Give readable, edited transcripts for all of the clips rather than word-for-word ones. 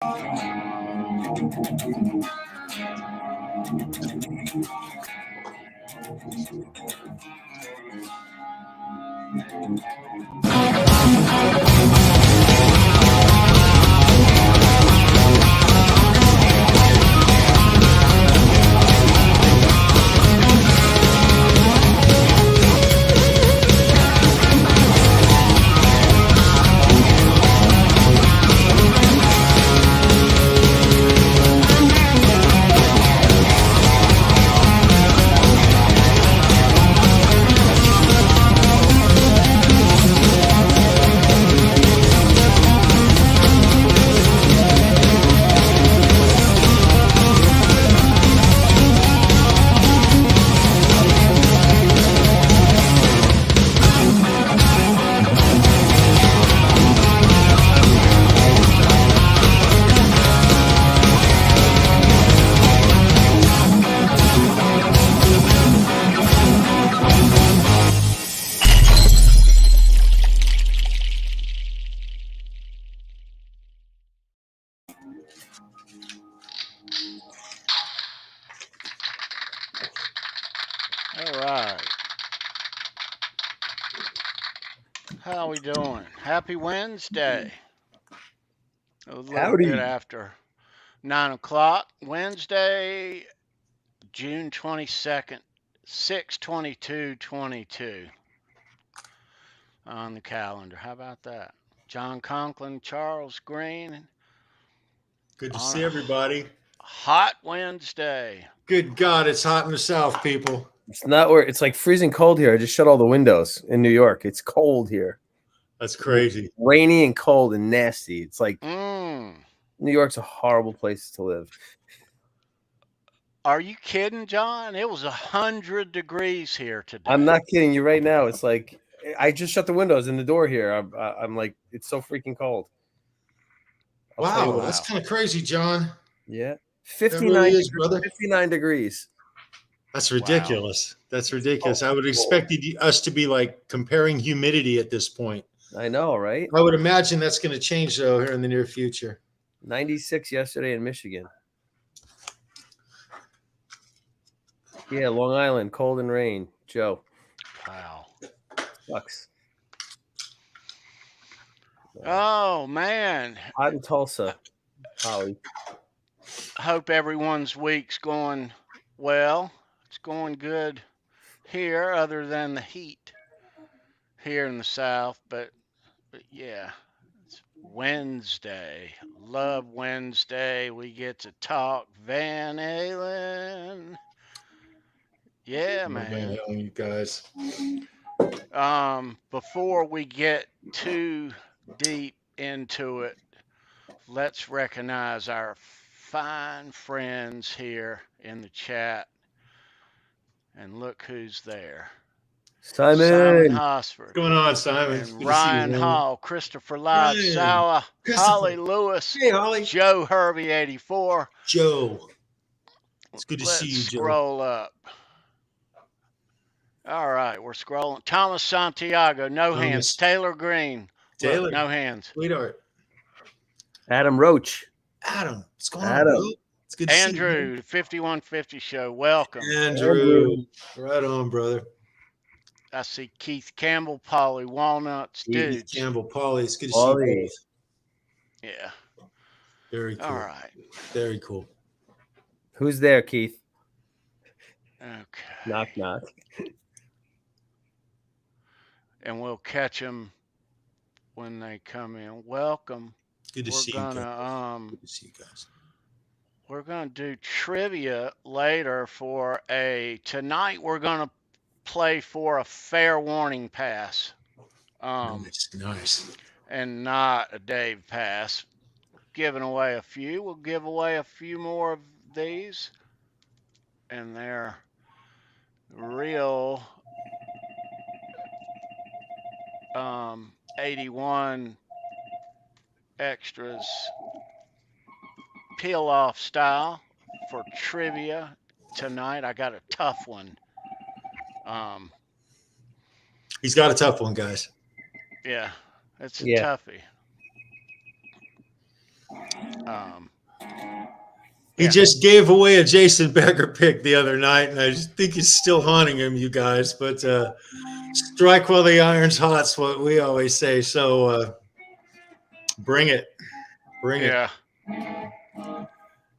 All right. How we doing? Happy Wednesday. A little bit Howdy. after 9 o'clock. Wednesday, June 22nd, 6/22/22 on the calendar. How about that? John Conklin, Charles Green Good to on see a everybody. hot Wednesday. Good God, it's hot in the South, people. It's not where it's like freezing cold here. I just shut all the windows in New York. It's cold here. That's crazy. Rainy and cold and nasty. It's like Mm. New York's a horrible place to live. Are you kidding, John? It was 100 degrees here today. I'm not kidding you right now. It's like I just shut the windows and the door here. I'm like, it's so freaking cold. I'll tell you Wow, what. that's kind of crazy, John. Yeah. That really is, brother. 59 degrees. That's ridiculous. Wow. That's ridiculous. I would expect us to be like comparing humidity at this point. I know, right? I would imagine that's going to change, though, here in the near future. 96 yesterday in Michigan. Yeah, Long Island, cold and rain. Joe. Wow. Sucks. Oh, man. Hot in Tulsa. Holly. Hope everyone's week's going well. It's going good here, other than the heat here in the South. But yeah, it's Wednesday. Love Wednesday. We get to talk Van Halen. Yeah, man. Van Halen, you guys. Before we get too deep into it, let's recognize our fine friends here in the chat. And look who's there. Simon Hosford. What's going on, Simon? And Ryan Hall, Christopher Lodge, Ryan, Sauer, Christopher. Holly Lewis, Hey, Holly. Joe Hervey 84. Joe. It's good to Let's see you, Joe. scroll up. All right, we're scrolling. Thomas Santiago, no hands. Taylor Green, Taylor, look, no hands. Sweetheart. Adam Roach. Adam, what's going Adam. on, bro? It's good to see you. Andrew, 5150 show, welcome. Andrew. Right on, brother. I see Keith Campbell, Polly Walnuts, Keith dudes. Campbell, Polly. It's good to see you both. Yeah. Very cool. All right. Very cool. Who's there, Keith? Okay. Knock, knock. And we'll catch them when they come in. Welcome. Good to see you guys. Good to see you guys. We're gonna do trivia later for tonight. We're gonna play for a fair warning pass. Nice. And not a Dave pass. Giving away a few. We'll give away a few more of these. And they're real 81 extras peel off style for trivia tonight. I got a tough one. He's got a tough one, guys. Yeah, it's a toughie. Um, He yeah, just gave away a Jason Becker pick the other night, and I just think he's still haunting him, you guys. But strike while the iron's hot's what we always say. So bring it. Bring it. yeah.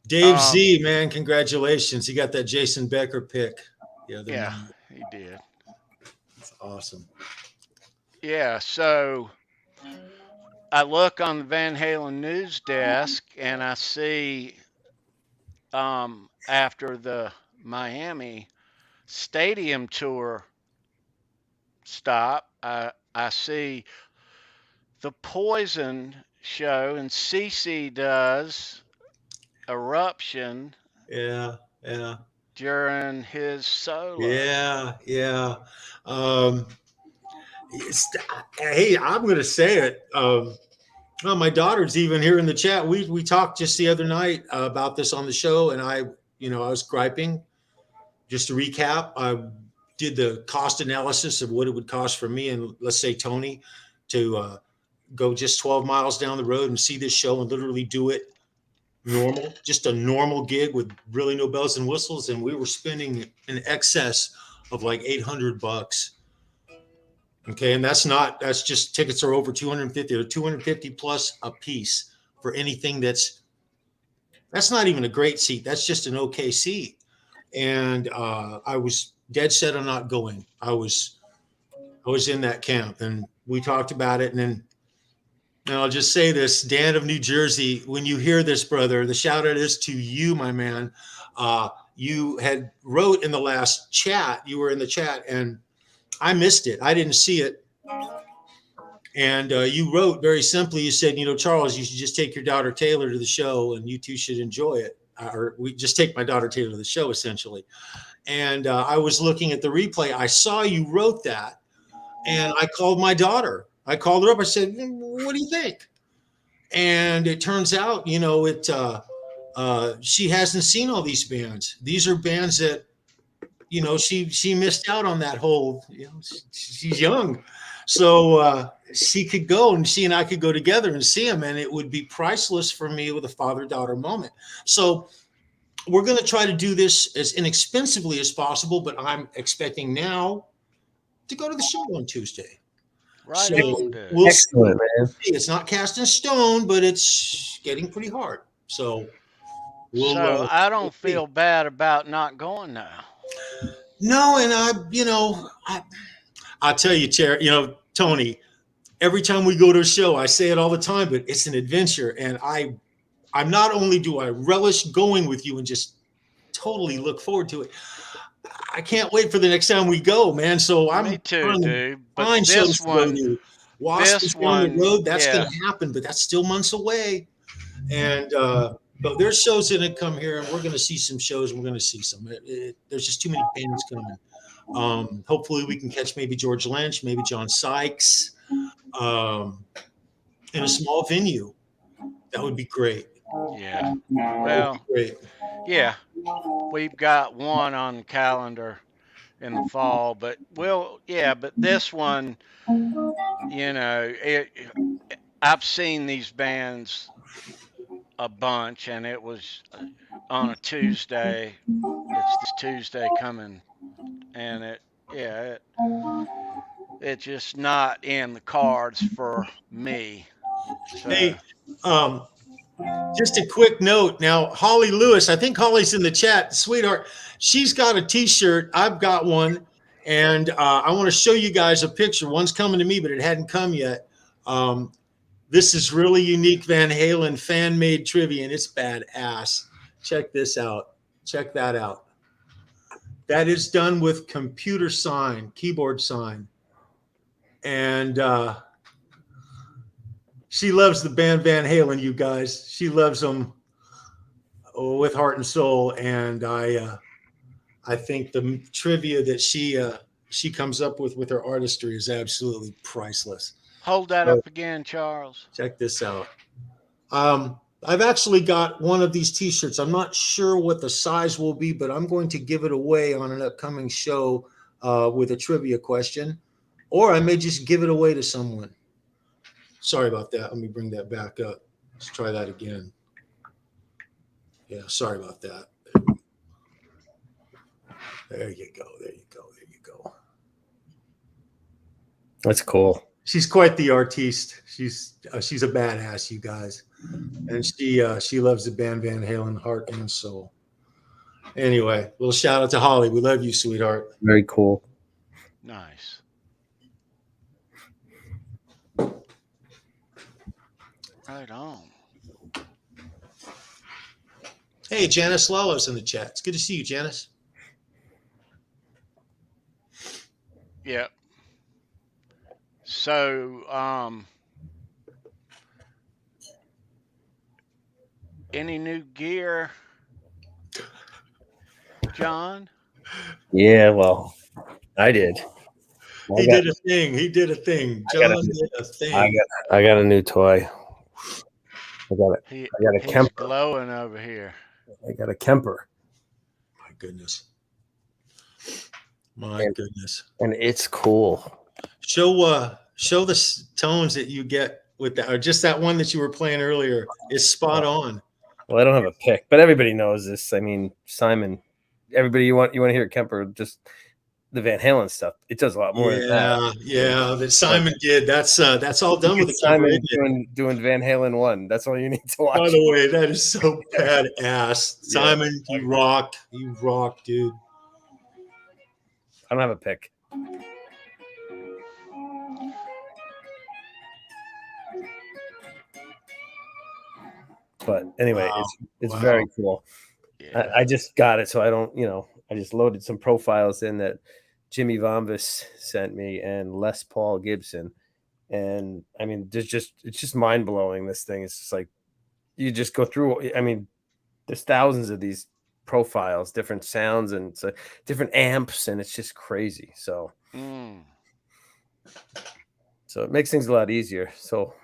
Dave Z, man, congratulations. He got that Jason Becker pick the other Yeah, night. he did. That's awesome. Yeah, so I look on the Van Halen news desk and I see after the Miami stadium tour stop, I see the Poison show and CC does Eruption Yeah, yeah. during his solo. Yeah. Um, hey, I'm going to say it. Well, my daughter's even here in the chat. We talked just the other night about this on the show, and I was griping. Just to recap, I did the cost analysis of what it would cost for me and let's say Tony to go just 12 miles down the road and see this show and literally do it normal, just a normal gig with really no bells and whistles, and we were spending in excess of like $800. Okay, and that's just tickets are over 250 or 250 plus a piece for anything that's not even a great seat. That's just an okay seat. And I was dead set on not going. I was in that camp, and we talked about it. And I'll just say this, Dan of New Jersey, when you hear this, brother, the shout out is to you, my man. You had wrote in the last chat, you were in the chat, and I missed it. I didn't see it. And you wrote very simply, you said, Charles, you should just take your daughter Taylor to the show and you two should enjoy it. Or we just take my daughter Taylor to the show, essentially. And I was looking at the replay. I saw you wrote that, and I called my daughter. I called her up. I said, what do you think? And it turns out, she hasn't seen all these bands. These are bands that, she missed out on that whole, she's young. So she could go, and she and I could go together and see them, and it would be priceless for me with a father-daughter moment. So we're going to try to do this as inexpensively as possible, but I'm expecting now to go to the show on Tuesday. Right so on, dude. we'll Excellent, man. see. It's not cast in stone, but it's getting pretty hard. So I don't feel bad about not going now. No, and I'll tell you, Tony, every time we go to a show, I say it all the time, but it's an adventure. And I'm not only do I relish going with you and just totally look forward to it, I can't wait for the next time we go, man. So I'm Me too, dude. But this one, Wasp is on the road. That's going to happen, but that's still months away. And but there's shows that come here, and we're going to see some shows. And we're going to see some. There's just too many bands coming. Hopefully, we can catch maybe George Lynch, maybe John Sykes, in a small venue. That would be great. Yeah. Well, great. Yeah. We've got one on the calendar in the fall, but this one, I've seen these bands a bunch, and it was on a Tuesday. It's this Tuesday coming, and it's just not in the cards for me. So. Hey, just a quick note. Now, Holly Lewis, I think Holly's in the chat, sweetheart. She's got a T-shirt. I've got one, and I want to show you guys a picture. One's coming to me, but it hadn't come yet. This is really unique Van Halen fan-made trivia, and it's badass. Check this out. Check that out. That is done with computer sign, keyboard sign. And she loves the band Van Halen, you guys. She loves them with heart and soul. And I think the trivia that she comes up with her artistry is absolutely priceless. Hold that up again, Charles. Check this out. I've actually got one of these T-shirts. I'm not sure what the size will be, but I'm going to give it away on an upcoming show with a trivia question, or I may just give it away to someone. Sorry about that. Let me bring that back up. Let's try that again. Yeah. Sorry about that. There you go. There you go. There you go. That's cool. She's quite the artiste. She's a badass, you guys, and she loves the band Van Halen, heart and soul. Anyway, little shout out to Holly. We love you, sweetheart. Very cool. Nice. Right on. Hey, Janice Lalo's in the chat. It's good to see you, Janice. Yep. So, any new gear, John? Yeah, well, I did. He did a thing. He did a thing. John did a thing. I got a new toy. I got a He's Kemper. glowing over here. I got a Kemper. My goodness. My goodness. And it's cool. Show the tones that you get with that, or just that one that you were playing earlier is spot on. Well, I don't have a pick, but everybody knows this. I mean, Simon, everybody you want to hear Kemper, just the Van Halen stuff. It does a lot more than that. Yeah, that Simon did. That's all done with the Simon doing Van Halen 1. That's all you need to watch. By the way, that is so badass. Simon, you rock. You rock, dude. I don't have a pick. But anyway, it's very cool. Yeah. I just got it, so I don't, I just loaded some profiles in that Jimmy Vombus sent me and Les Paul Gibson. And I mean, it's just mind blowing. This thing. It's just like, you just go through. I mean, there's thousands of these profiles, different sounds and different amps, and it's just crazy. So, so it makes things a lot easier. So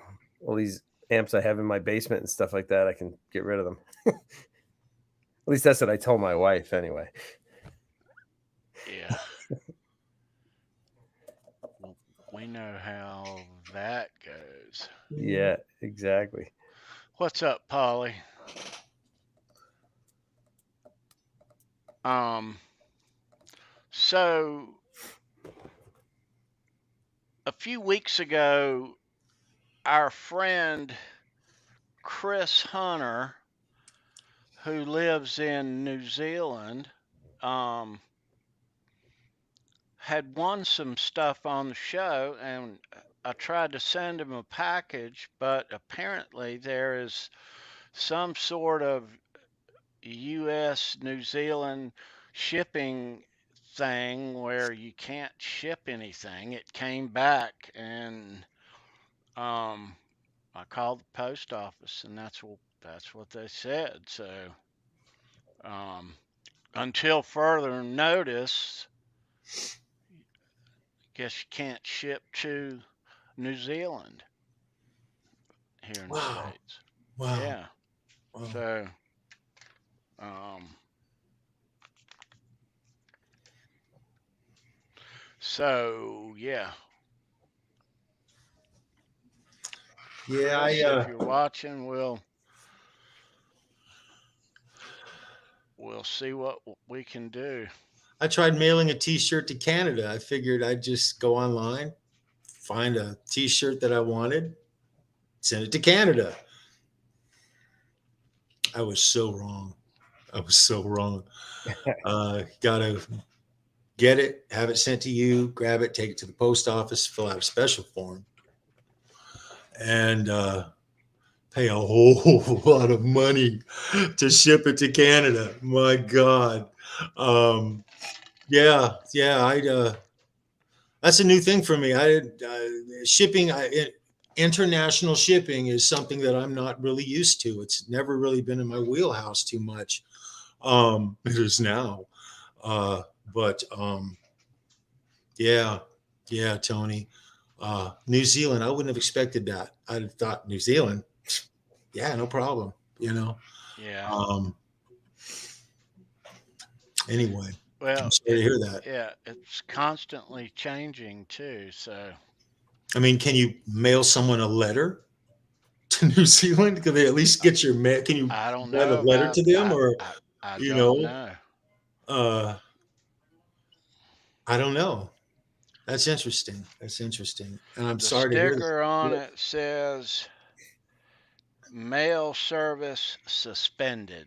all these amps I have in my basement and stuff like that, I can get rid of them. At least that's what I told my wife anyway. Yeah. We know how that goes. Yeah, exactly. What's up, Polly? So a few weeks ago, our friend Chris Hunter, who lives in New Zealand, had won some stuff on the show, and I tried to send him a package, but apparently there is some sort of U.S. New Zealand shipping thing where you can't ship anything. It came back, and I called the post office, and that's what they said. So until further notice, guess you can't ship to New Zealand here in the States. Wow. Yeah. Wow. So yeah. Yeah, if you're watching, we'll see what we can do. I tried mailing a t-shirt to Canada. I figured I'd just go online, find a t-shirt that I wanted, send it to Canada. I was so wrong. Gotta get it, have it sent to you, grab it, take it to the post office, fill out a special form, and pay a whole lot of money to ship it to Canada. My God. That's a new thing for me. International shipping is something that I'm not really used to. It's never really been in my wheelhouse too much. It is now. Tony. New Zealand, I wouldn't have expected that. I'd have thought New Zealand, yeah, no problem, Yeah. Anyway, well, I'm sorry to hear that. Yeah, it's constantly changing too. So, I mean, can you mail someone a letter to New Zealand? Can they at least get your mail? Can you I don't write a know letter about to them, or I you don't know? know. Uh, I don't know. That's interesting. That's interesting. And I'm The sorry to hear that. sticker on it says mail service suspended.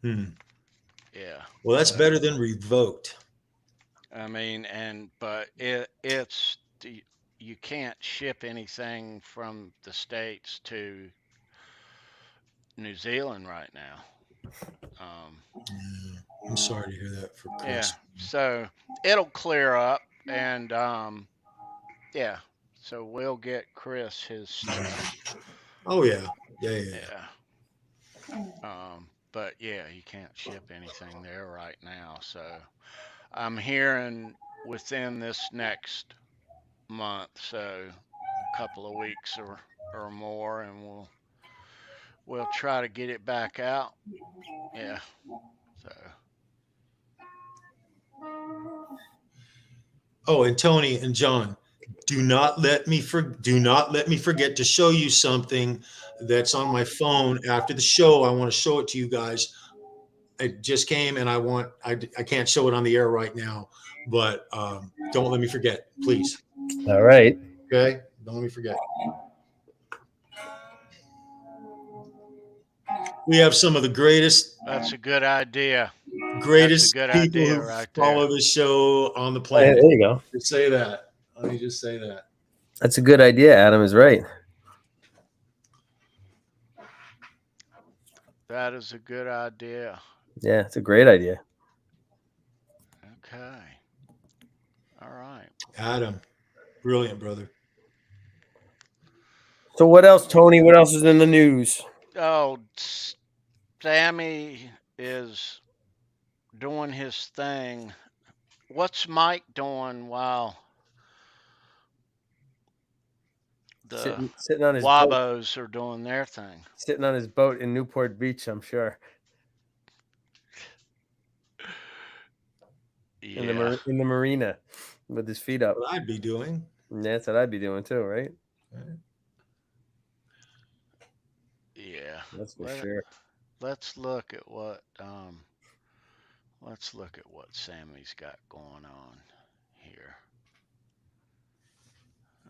Hmm. Yeah. Well, that's So better than revoked. I mean, but you can't ship anything from the States to New Zealand right now. Yeah, I'm sorry to hear that for Yeah, Chris. so it'll clear up, and yeah, so we'll get Chris his stuff. Oh yeah, yeah, yeah, yeah. Yeah, but yeah, you can't ship anything there right now. So I'm hearing within this next month, so a couple of weeks or more, and we'll try to get it back out. Yeah, so Oh, and Tony and John, do not let me forget to show you something that's on my phone after the show. I want to show it to you guys. It just came, and I can't show it on the air right now, but don't let me forget, please. All right. Okay, don't let me forget. We have some of the that's a good idea. That's a greatest good people idea who right there. follow the show on the Hey, planet. there you go. Just say that. Let me just say that. That's a good idea. Adam is right. That is a good idea. Yeah, it's a great idea. Okay. All right. Adam, brilliant, brother. So what else, Tony? What else is in the news? Oh, Sammy is doing his thing. What's Mike doing while the Sitting on his boat. Wabos are doing their thing? Sitting on his boat in Newport Beach, I'm sure. Yeah. In the marina with his feet up. What I'd be doing. And that's what I'd be doing too, right? Yeah. That's for sure. Let's look at what Sammy's got going on here.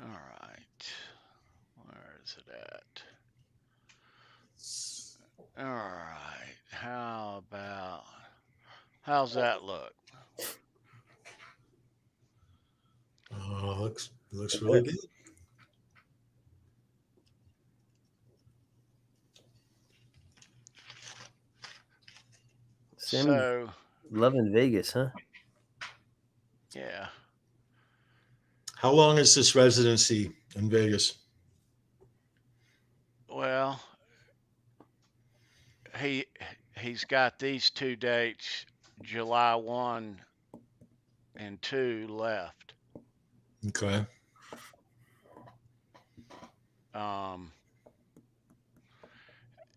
All right. Where is it at? All right. How's that look? Oh, looks really good. Sammy So, loving Vegas, huh? yeah. How long is this residency in Vegas? Well, he's got these two dates, July 1 and 2 left. Okay.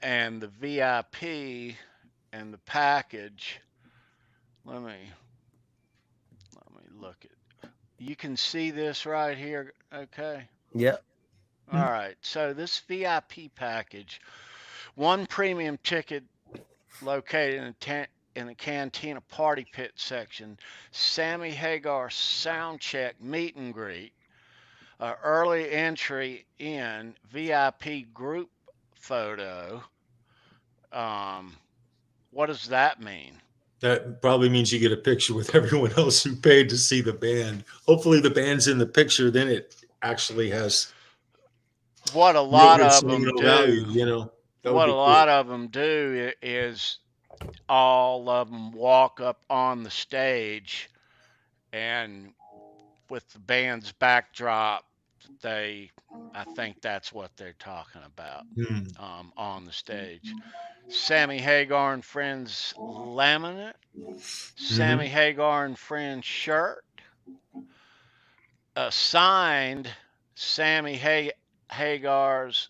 And the VIP and the package, let me look at. You can see this right here, okay? Yeah. All right. So this VIP package, one premium ticket located in the Cantina Party Pit section, Sammy Hagar sound check meet and greet, early entry in VIP group photo. What does that mean? That probably means you get a picture with everyone else who paid to see the band. Hopefully, the band's in the picture. Then it actually has What a lot of them sentimental value. do. You know, that would What a be cool. lot of them do is all of them walk up on the stage, and with the band's backdrop, I think that's what they're talking about on the stage. Sammy Hagar and Friends laminate, Sammy Hagar and Friends shirt, a signed Sammy Hagar's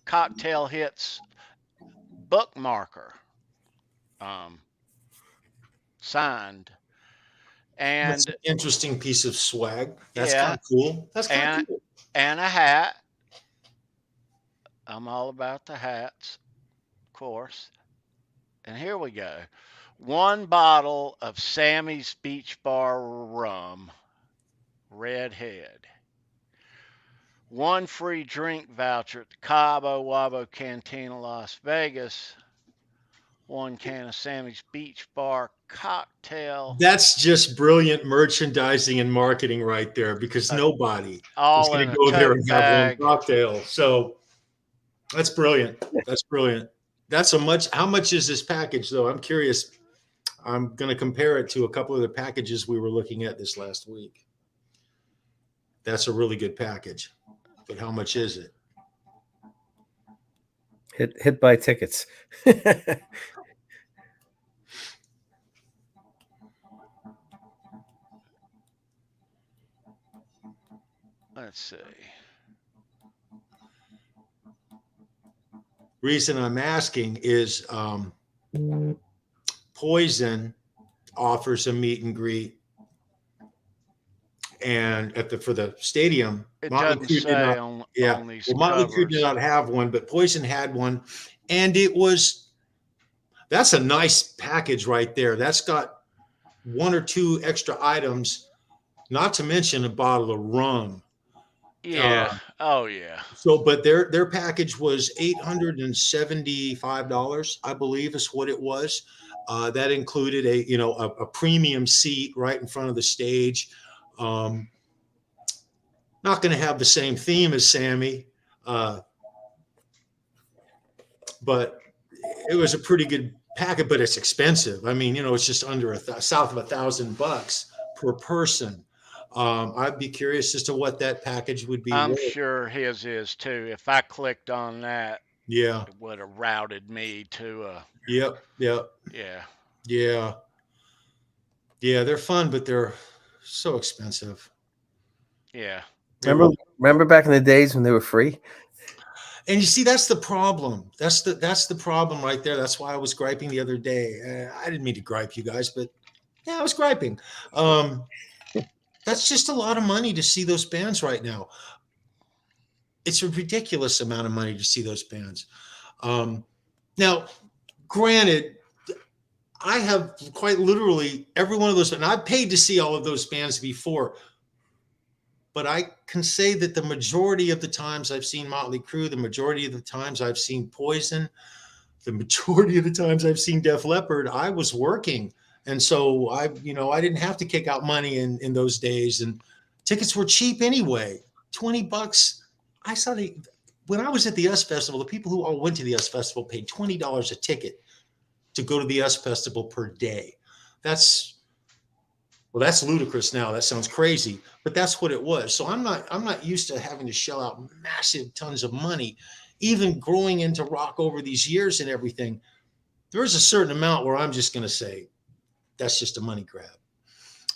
Cocktail Hits bookmarker, signed. That's And an interesting piece of swag. That's kind yeah, of cool. That's kind and of cool. and a hat. I'm all about the hats, of course. And here we go. One bottle of Sammy's Beach Bar rum, Redhead. One free drink voucher at the Cabo Wabo Cantina, Las Vegas. One can of Sammy's Beach Bar cocktail. That's just brilliant merchandising and marketing right there, because nobody is All going in to a go there tote and have one bag. cocktail. So that's brilliant. That's brilliant. That's a much. How much is this package, though? I'm curious. I'm going to compare it to a couple of the packages we were looking at this last week. That's a really good package. But how much is it? Hit buy tickets. Let's see. Reason I'm asking is Poison offers a meet and greet, and for the stadium, It Motley doesn't Crue did not. say on Yeah, these well, Motley Crue did covers. not have one, but Poison had one, and that's a nice package right there. That's got one or two extra items, not to mention a bottle of rum. Yeah. Oh yeah. So, but their package was $875, I believe, is what it was. That included a premium seat right in front of the stage. Not going to have the same theme as Sammy, but it was a pretty good package. But it's expensive. I mean, it's just under south of $1,000 per person. I'd be curious as to what that package would be I'm worth. sure his is too. If I clicked on that, Yeah. it would have routed me to a. Yep. Yeah. Yeah. Yeah. They're fun, but they're so expensive. Yeah. Remember back in the days when they were free? And you see, that's the problem. That's the problem right there. That's why I was griping the other day. I didn't mean to gripe, you guys, but yeah, I was griping. That's just a lot of money to see those bands right now. It's a ridiculous amount of money to see those bands. Now, granted, I have quite literally every one of those, and I've paid to see all of those bands before. But I can say that the majority of the times I've seen Motley Crue, the majority of the times I've seen Poison, the majority of the times I've seen Def Leppard, I was working. And so I didn't have to kick out money in those days. And tickets were cheap anyway, $20. I saw when I was at the US Festival, the people who all went to the US Festival paid $20 a ticket to go to the US Festival per day. That's ludicrous now. That sounds crazy, but that's what it was. So I'm not used to having to shell out massive tons of money, even growing into rock over these years and everything. There is a certain amount where I'm just going to say, that's just a money grab.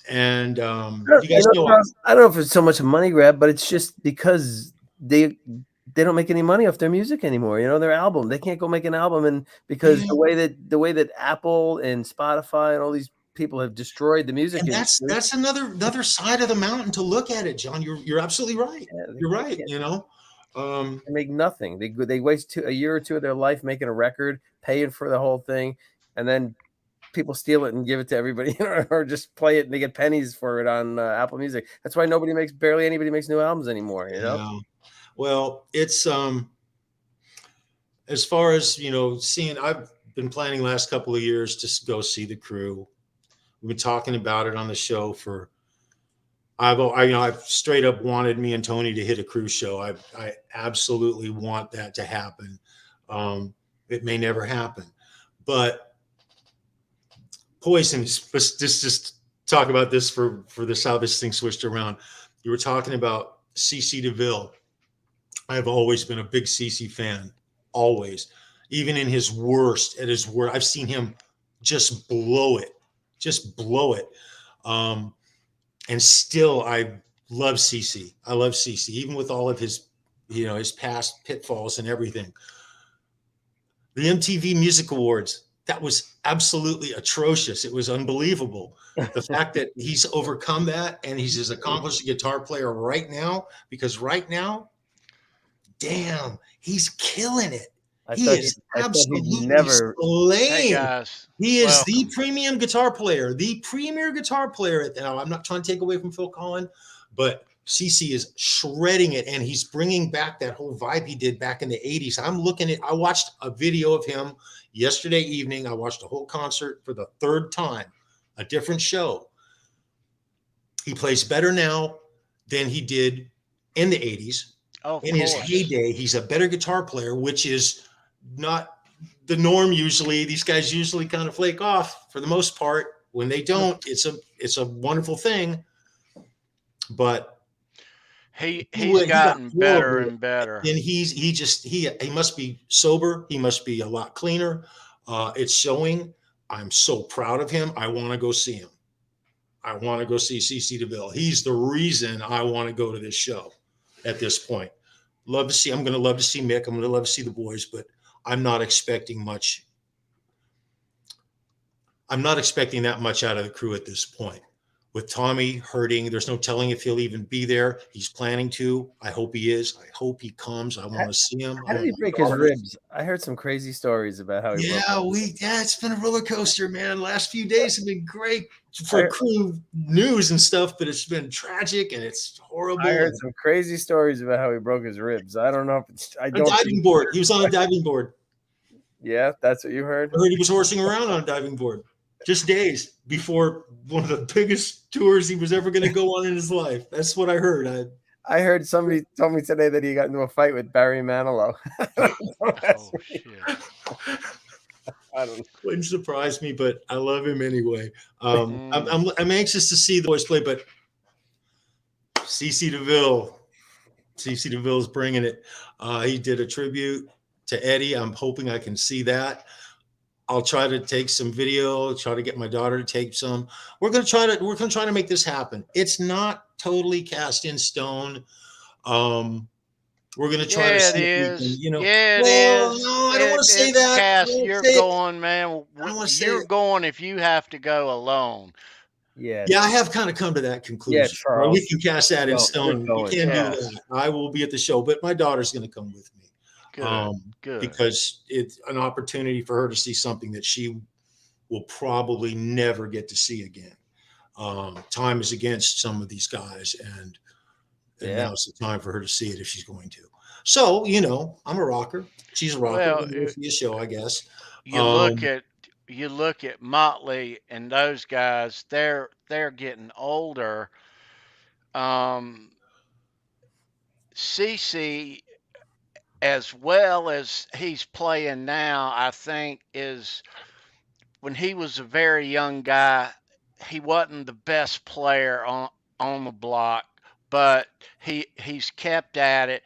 And you guys know, I don't know if it's so much a money grab, but it's just because they don't make any money off their music anymore. Their album, they can't go make an album, and because the way that Apple and Spotify and all these people have destroyed the music and industry. That's another side of the mountain to look at it, John. You're absolutely right. Yeah, you're right. They make nothing. They waste a year or two of their life making a record, paying for the whole thing, and then people steal it and give it to everybody, or just play it and they get pennies for it on Apple Music. That's why barely anybody makes new albums anymore. Yeah. Well, it's as far as seeing, I've been planning last couple of years to go see the Crue. We've been talking about it on the show I've straight up wanted me and Tony to hit a Crue show. I absolutely want that to happen. It may never happen, but Poison, just talk about this for this, how this thing switched around. You were talking about CC DeVille. I've always been a big CC fan, always. Even in his worst, I've seen him just blow it. And still, I love CC. I love CC, even with all of his, his past pitfalls and everything. The MTV Music Awards, that was absolutely atrocious. It was unbelievable. The fact that he's overcome that and he's as accomplished a guitar player right now, because right now, damn, he's killing it. He is absolutely never. Hey slaying. guys, He is welcome. the premium guitar player, the premier guitar player. Now, I'm not trying to take away from Phil Collin, but CC is shredding it, and he's bringing back that whole vibe he did back in the 80s. I watched a video of him yesterday evening. I watched a whole concert for the third time, a different show. He plays better now than he did in the 80s. In his heyday, he's a better guitar player, which is not the norm usually. These guys usually kind of flake off for the most part. When they don't, it's a wonderful thing. But he's gotten better and better. And he must be sober. He must be a lot cleaner. It's showing. I'm so proud of him. I want to go see him. I want to go see CC DeVille. He's the reason I want to go to this show at this point. I'm going to love to see Mick. I'm going to love to see the boys, but I'm not expecting much. I'm not expecting that much out of the crew at this point. With Tommy hurting, there's no telling if he'll even be there. He's planning to. I hope he is. I hope he comes. I want to see him. How did he break his ribs? I heard some crazy stories about how he broke his ribs. It's been a roller coaster, man. Last few days have been great for crew news and stuff, but it's been tragic and it's horrible. I heard some crazy stories about how he broke his ribs. I don't know if it's diving board. He was on a diving board. Yeah, that's what you heard? I heard he was horsing around on a diving board just days before one of the biggest tours he was ever going to go on in his life. That's what I heard. I heard somebody told me today that he got into a fight with Barry Manilow. Oh, shit. I don't know. Wouldn't surprise me, but I love him anyway. I'm anxious to see the boys play, but CC DeVille is bringing it. He did a tribute to Eddie. I'm hoping I can see that. I'll try to take some video, try to get my daughter to take some. We're going to try to make this happen. It's not totally cast in stone. We're going to try to see if we can, it is. No, I don't want to say that. Cast, you're going, man. You're going if you have to go alone. Yeah, I have kind of come to that conclusion. Yeah, Charles. We can cast that in stone. We can't do that. I will be at the show, but my daughter's going to come with me. Good. Because it's an opportunity for her to see something that she will probably never get to see again. Time is against some of these guys, and now's the time for her to see it if she's going to. So, I'm a rocker. She's a rocker. Well, we'll see a show, I guess. You look at Motley and those guys. They're getting older. CC, as well as he's playing now, I think is when he was a very young guy, he wasn't the best player on the block, but he's kept at it.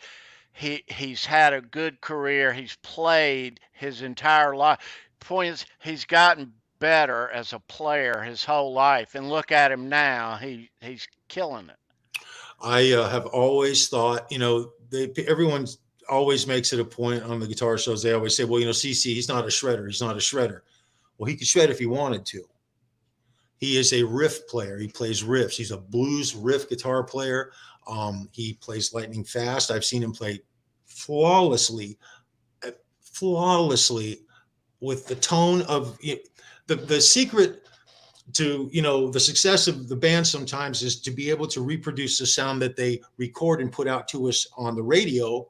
He's had a good career. He's played his entire life. Point is, he's gotten better as a player his whole life, and look at him now. He's killing it. I have always thought, everyone's always makes it a point on the guitar shows. They always say, well, CC, he's not a shredder. He's not a shredder. Well, he could shred if he wanted to. He is a riff player. He plays riffs. He's a blues riff guitar player. He plays lightning fast. I've seen him play flawlessly with the tone of the secret to, the success of the band sometimes is to be able to reproduce the sound that they record and put out to us on the radio.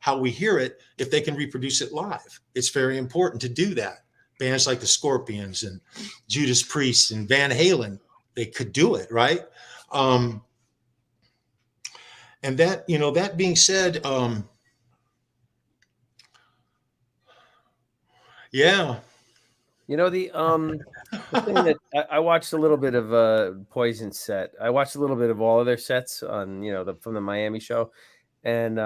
How we hear it, if they can reproduce it live. It's very important to do that. Bands like the Scorpions and Judas Priest and Van Halen, they could do it, right? And that, that being said, yeah. The thing that I watched a little bit of Poison set. I watched a little bit of all of their sets on, from the Miami show. And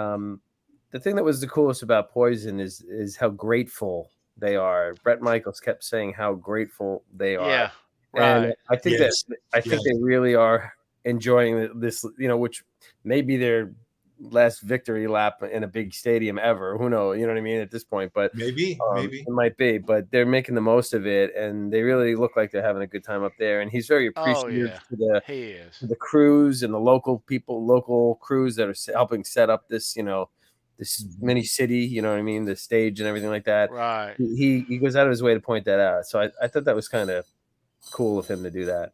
the thing that was the coolest about Poison is how grateful they are. Bret Michaels kept saying how grateful they are. Yeah, right. And I think they really are enjoying this, which maybe they're last victory lap in a big stadium ever. Who knows? You know what I mean? At this point, but maybe it might be. But they're making the most of it, and they really look like they're having a good time up there. And he's very Oh appreciative yeah, to he is. the crews and the local people, local crews that are helping set up this, this mini city. You know what I mean? The stage and everything like that. Right. He goes out of his way to point that out. So I thought that was kind of cool of him to do that.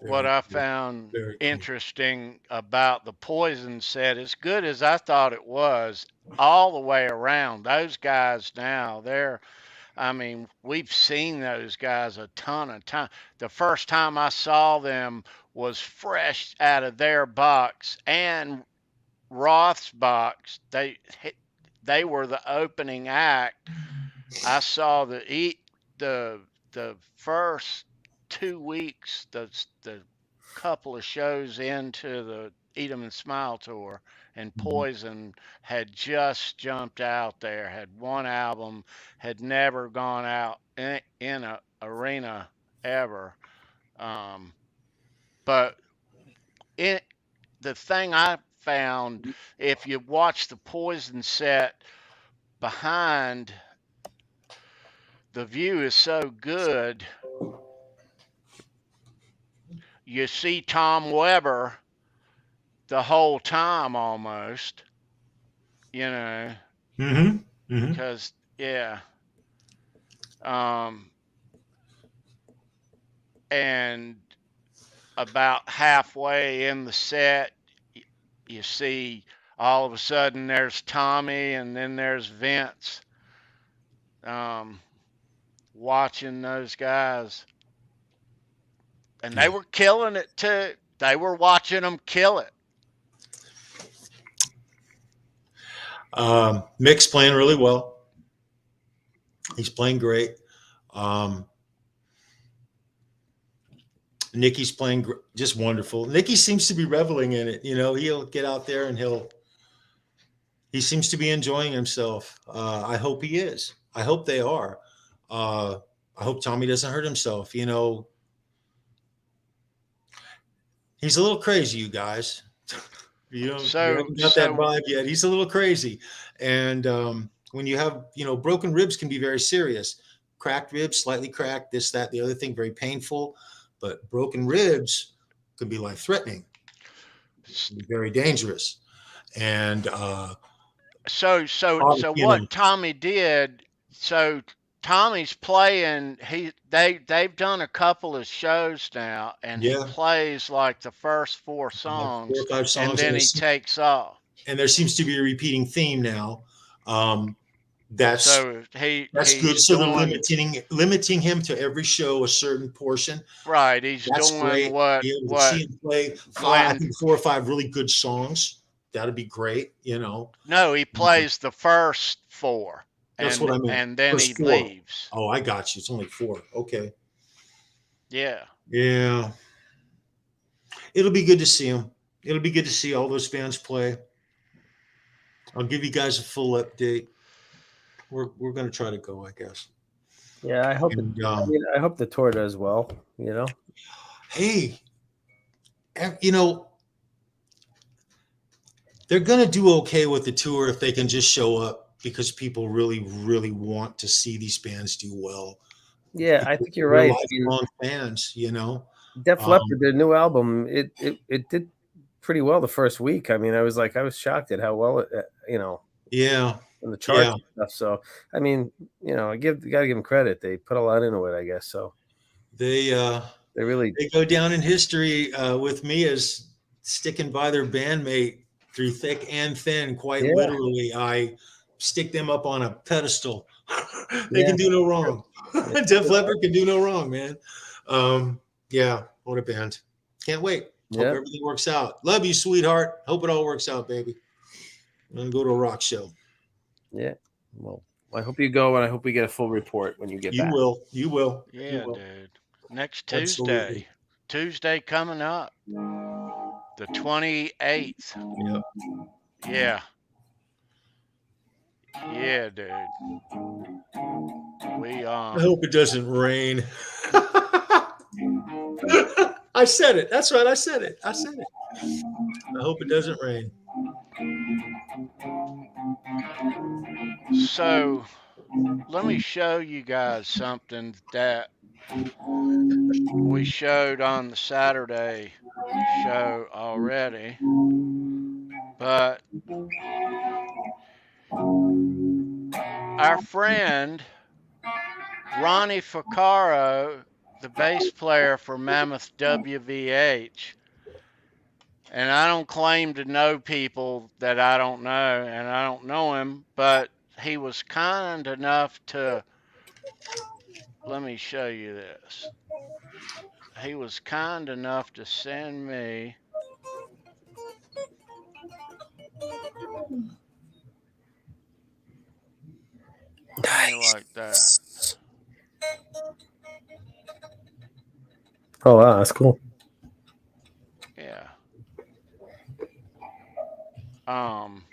What I found interesting about the Poison set, as good as I thought it was, all the way around, those guys now, we've seen those guys a ton of time. The first time I saw them was fresh out of their box and Roth's box. They were the opening act. I saw the first 2 weeks, the couple of shows into the Eat 'em and Smile tour, and Poison had just jumped out there, had one album, had never gone out in an arena ever. But the thing I found, if you watch the Poison set behind, the view is so good. You see Tom Weber the whole time almost, because and about halfway in the set, you see all of a sudden there's Tommy and then there's Vince, watching those guys. And they were killing it too. They were watching them kill it. Mick's playing really well. He's playing great. Nikki's playing just wonderful. Nikki seems to be reveling in it. He'll get out there and he seems to be enjoying himself. I hope he is. I hope they are. I hope Tommy doesn't hurt himself. He's a little crazy, you guys. You haven't got that vibe yet. He's a little crazy. And when you have, broken ribs can be very serious. Cracked ribs, slightly cracked, this, that, the other thing, very painful. But broken ribs can be life-threatening. It can be very dangerous. And so what Tommy did, Tommy's playing. They've done a couple of shows now, and he plays like the first 4 songs, 4 or 5 songs, and then he takes off. And there seems to be a repeating theme now. That's good. So they're limiting him to every show a certain portion. Right. He's doing great. what see him play 4 or 5 really good songs. That'd be great. No, he plays the first 4. That's what I mean. And then he leaves. Oh, I got you. It's only 4. Okay. Yeah. Yeah. It'll be good to see him. It'll be good to see all those bands play. I'll give you guys a full update. We're going to try to go, I guess. Yeah, I hope. I hope the tour does well. Hey, they're going to do okay with the tour if they can just show up, because people really, really want to see these bands do well. Yeah, I think you're right. Lifelong fans, Def Leppard, their new album, it did pretty well the first week. I was shocked at how well it, yeah, in the charts and stuff. So, I gotta give them credit. They put a lot into it, I guess. So they go down in history with me as sticking by their bandmate through thick and thin. Quite literally, I stick them up on a pedestal. They can do no wrong. Def Leppard can do no wrong, man. What a band. Can't wait. Hope everything works out. Love you, sweetheart. Hope it all works out, baby. I'm going to go to a rock show. Yeah. Well, I hope you go, and I hope we get a full report when you get back. You will. Yeah, dude. Next Tuesday. Tuesday coming up. The 28th. Yep. Yeah. Yeah, dude. I hope it doesn't rain. I said it. That's right. I said it. I hope it doesn't rain. So let me show you guys something that we showed on the Saturday show already, but our friend Ronnie Ficcaro, the bass player for Mammoth WVH, and I don't claim to know people that I don't know, and I don't know him, but he was kind enough to, let me show you this. He was kind enough to send me, how you like that? Oh wow, that's cool. Yeah. Um,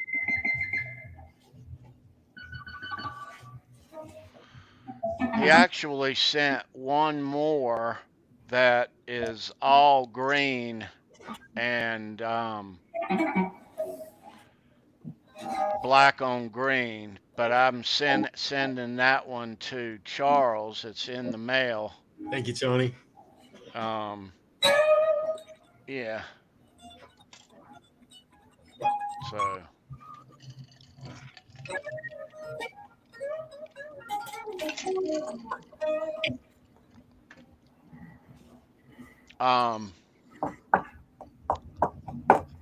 he actually sent one more that is all green and black on green, but I'm sending that one to Charles. It's in the mail. Thank you, Tony. Um, yeah. So, um,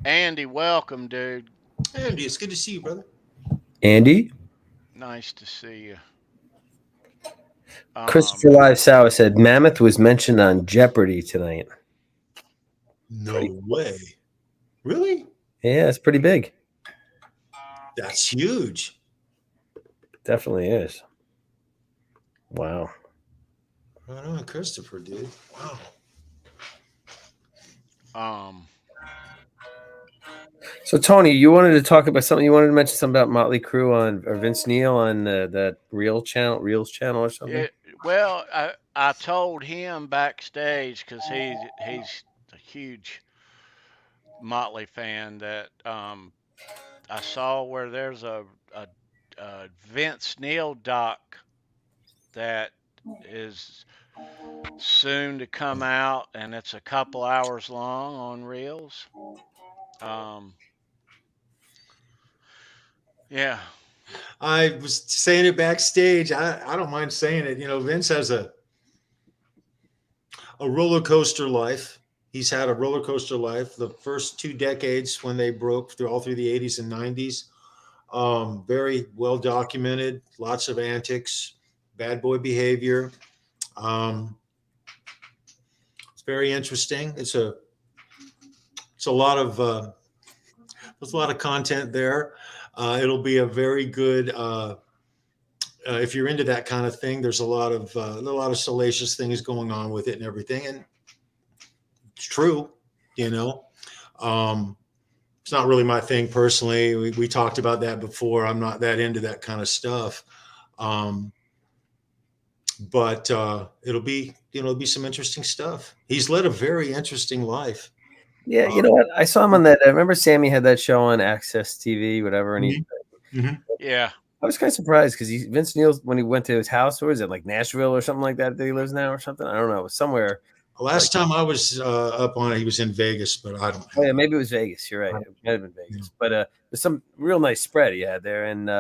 Andy, welcome, dude. Andy, it's good to see you, brother. Andy? Nice to see you. Christopher Live Sour said Mammoth was mentioned on Jeopardy tonight. No way. Really? Yeah, it's pretty big. That's huge. Definitely is. Wow. Right on, Christopher, dude. Wow. So Tony, you wanted to talk about something. You wanted to mention something about Motley Crue on or Vince Neil on that Reels channel or something. Well, I told him backstage because he's a huge Motley fan that I saw where there's a Vince Neil doc that is soon to come out, and it's a couple hours long on Reels. Yeah. I was saying it backstage. I don't mind saying it. You know, Vince has a roller coaster life. He's had a roller coaster life. The first 2 decades when they broke through all through the 80s and 90s, very well documented. Lots of antics, bad boy behavior. It's very interesting. It's a lot of there's a lot of content there. It'll be a very good if you're into that kind of thing. There's a lot of salacious things going on with it and everything, and it's true, you know. It's not really my thing personally. We talked about that before. I'm not that into that kind of stuff. But it'll be some interesting stuff. He's led a very interesting life. Yeah, you know what? I saw him on that. I remember Sammy had that show on Access TV, whatever, and yeah. I was kind of surprised because Vince Neil, when he went to his house, or is it like Nashville or something like that he lives now or something? I don't know. It was somewhere. Last time I was up on it, he was in Vegas, but I don't. Oh yeah, maybe it was Vegas. You're right. It might have been Vegas, but there's some real nice spread he had there, and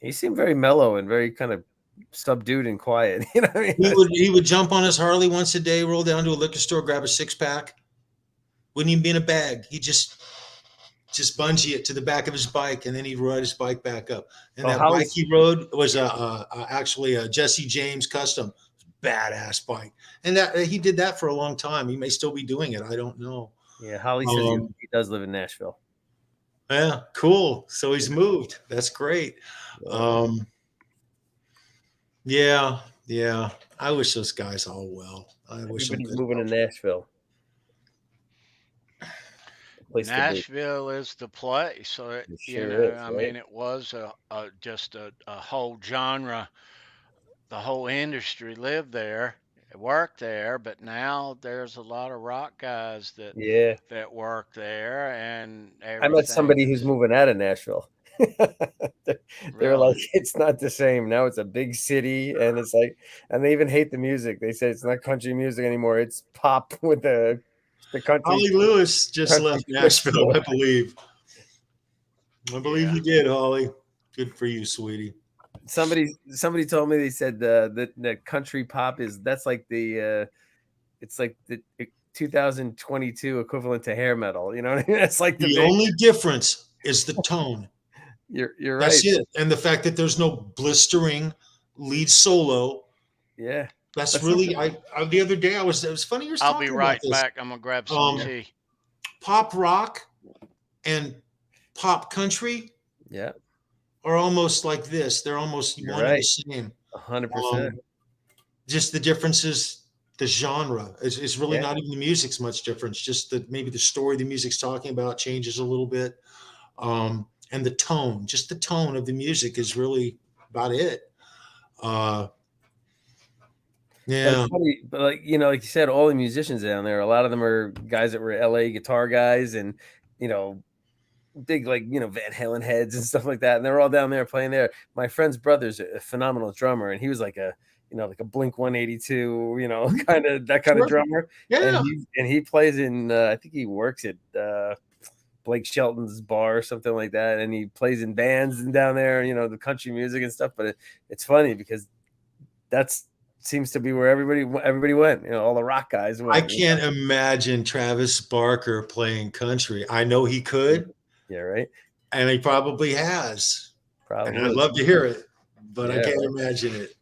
he seemed very mellow and very kind of subdued and quiet. You know what I mean? He would jump on his Harley once a day, roll down to a liquor store, grab a 6-pack. Wouldn't even be in a bag. He just bungee it to the back of his bike, and then he'd ride his bike back up. And that bike he rode was actually a Jesse James custom, badass bike. And that he did that for a long time. He may still be doing it. I don't know. Yeah, Holly says he does live in Nashville. Yeah, cool. So he's moved. That's great. Yeah. I wish those guys all well. I wish them good. Moving to Nashville. Nashville is the place. So I mean, it was just a whole genre. The whole industry lived there, worked there, but now there's a lot of rock guys that work there, and everything. I met somebody who's moving out of Nashville. They're like, it's not the same. Now it's a big city, and it's like, and they even hate the music. They say it's not country music anymore. It's pop with the country. Holly Lewis just left Nashville, I believe. You did, Holly. Good for you, sweetie. Somebody told me, they said the country pop that's like it's like the 2022 equivalent to hair metal. You know what I mean? It's like the only difference is the tone. You're right. That's it, and the fact that there's no blistering lead solo. Yeah, that's really. I the other day it was funny. You're I'll be right back. I'm gonna grab some tea. Pop rock and pop country. Yeah. Are almost like this. They're almost one and the same. 100%. Just the difference is the genre. It's really not even the music's much difference. Just that maybe the story the music's talking about changes a little bit. And the tone, just the tone of the music is really about it. Yeah. But like, you know, like you said, all the musicians down there, a lot of them are guys that were LA guitar guys and, you know, big, like, you know, Van Halen heads and stuff like that. And they're all down there playing there. My friend's brother's a phenomenal drummer, and he was like a, you know, like a Blink 182, you know, kind of drummer. Yeah. And he plays in, I think he works at Blake Shelton's bar or something like that. And he plays in bands and down there, you know, the country music and stuff. But it's funny because that's seems to be where everybody went, you know, all the rock guys went. I can't imagine Travis Barker playing country. I know he could. Yeah, right. And he probably has. Probably. And I'd love to hear it, but I can't imagine it.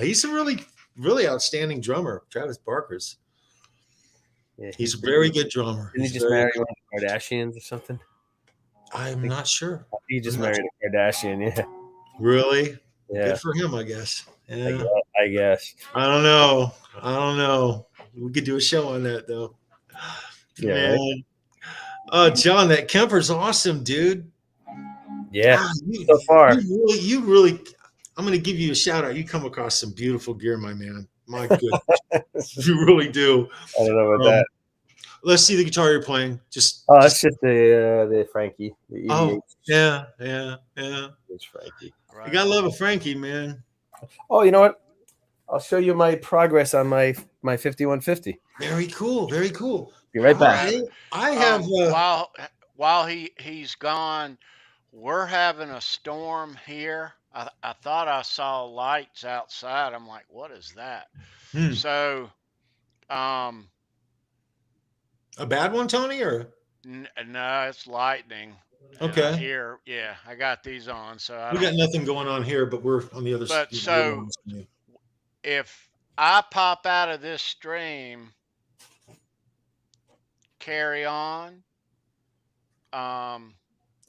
He's a really, really outstanding drummer, Travis Barker's. Yeah, he's a very good drummer. Didn't he just marry one of the Kardashians or something? I'm not sure. He just married a Kardashian, yeah. Really? Yeah. Good for him, I guess. Yeah. I guess. I don't know. We could do a show on that, though. Yeah. Right. Oh, John, that Kemper's awesome, dude. Yeah. So far. You really, I'm going to give you a shout out. You come across some beautiful gear, my man. My goodness. You really do. I don't know about that. Let's see the guitar you're playing. It's just the Frankie. The EE&S. Yeah. It's Frankie. Right. You got to love a Frankie, man. Oh, you know what? I'll show you my progress on my 5150. Very cool. Very cool. Be right back. I have while he's gone, we're having a storm here. I thought I saw lights outside. I'm like, what is that? So, a bad one, Tony, or no, it's lightning. Okay. Here, yeah, I got these on, so we got nothing going on here, but we're on the other side. But so, if I pop out of this stream, carry on. And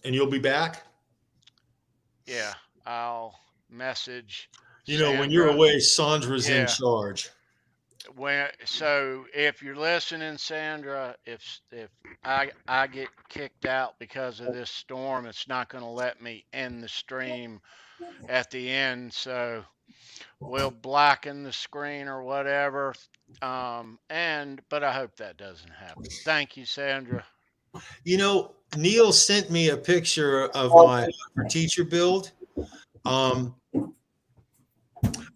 you'll be back? Yeah, I'll message. You know, when you're away, Sandra's in charge. So if you're listening, Sandra, if I get kicked out because of this storm, it's not going to let me end the stream at the end. So we'll blacken the screen or whatever. But I hope that doesn't happen. Thank you, Sandra. You know, Neil sent me a picture of my teacher build.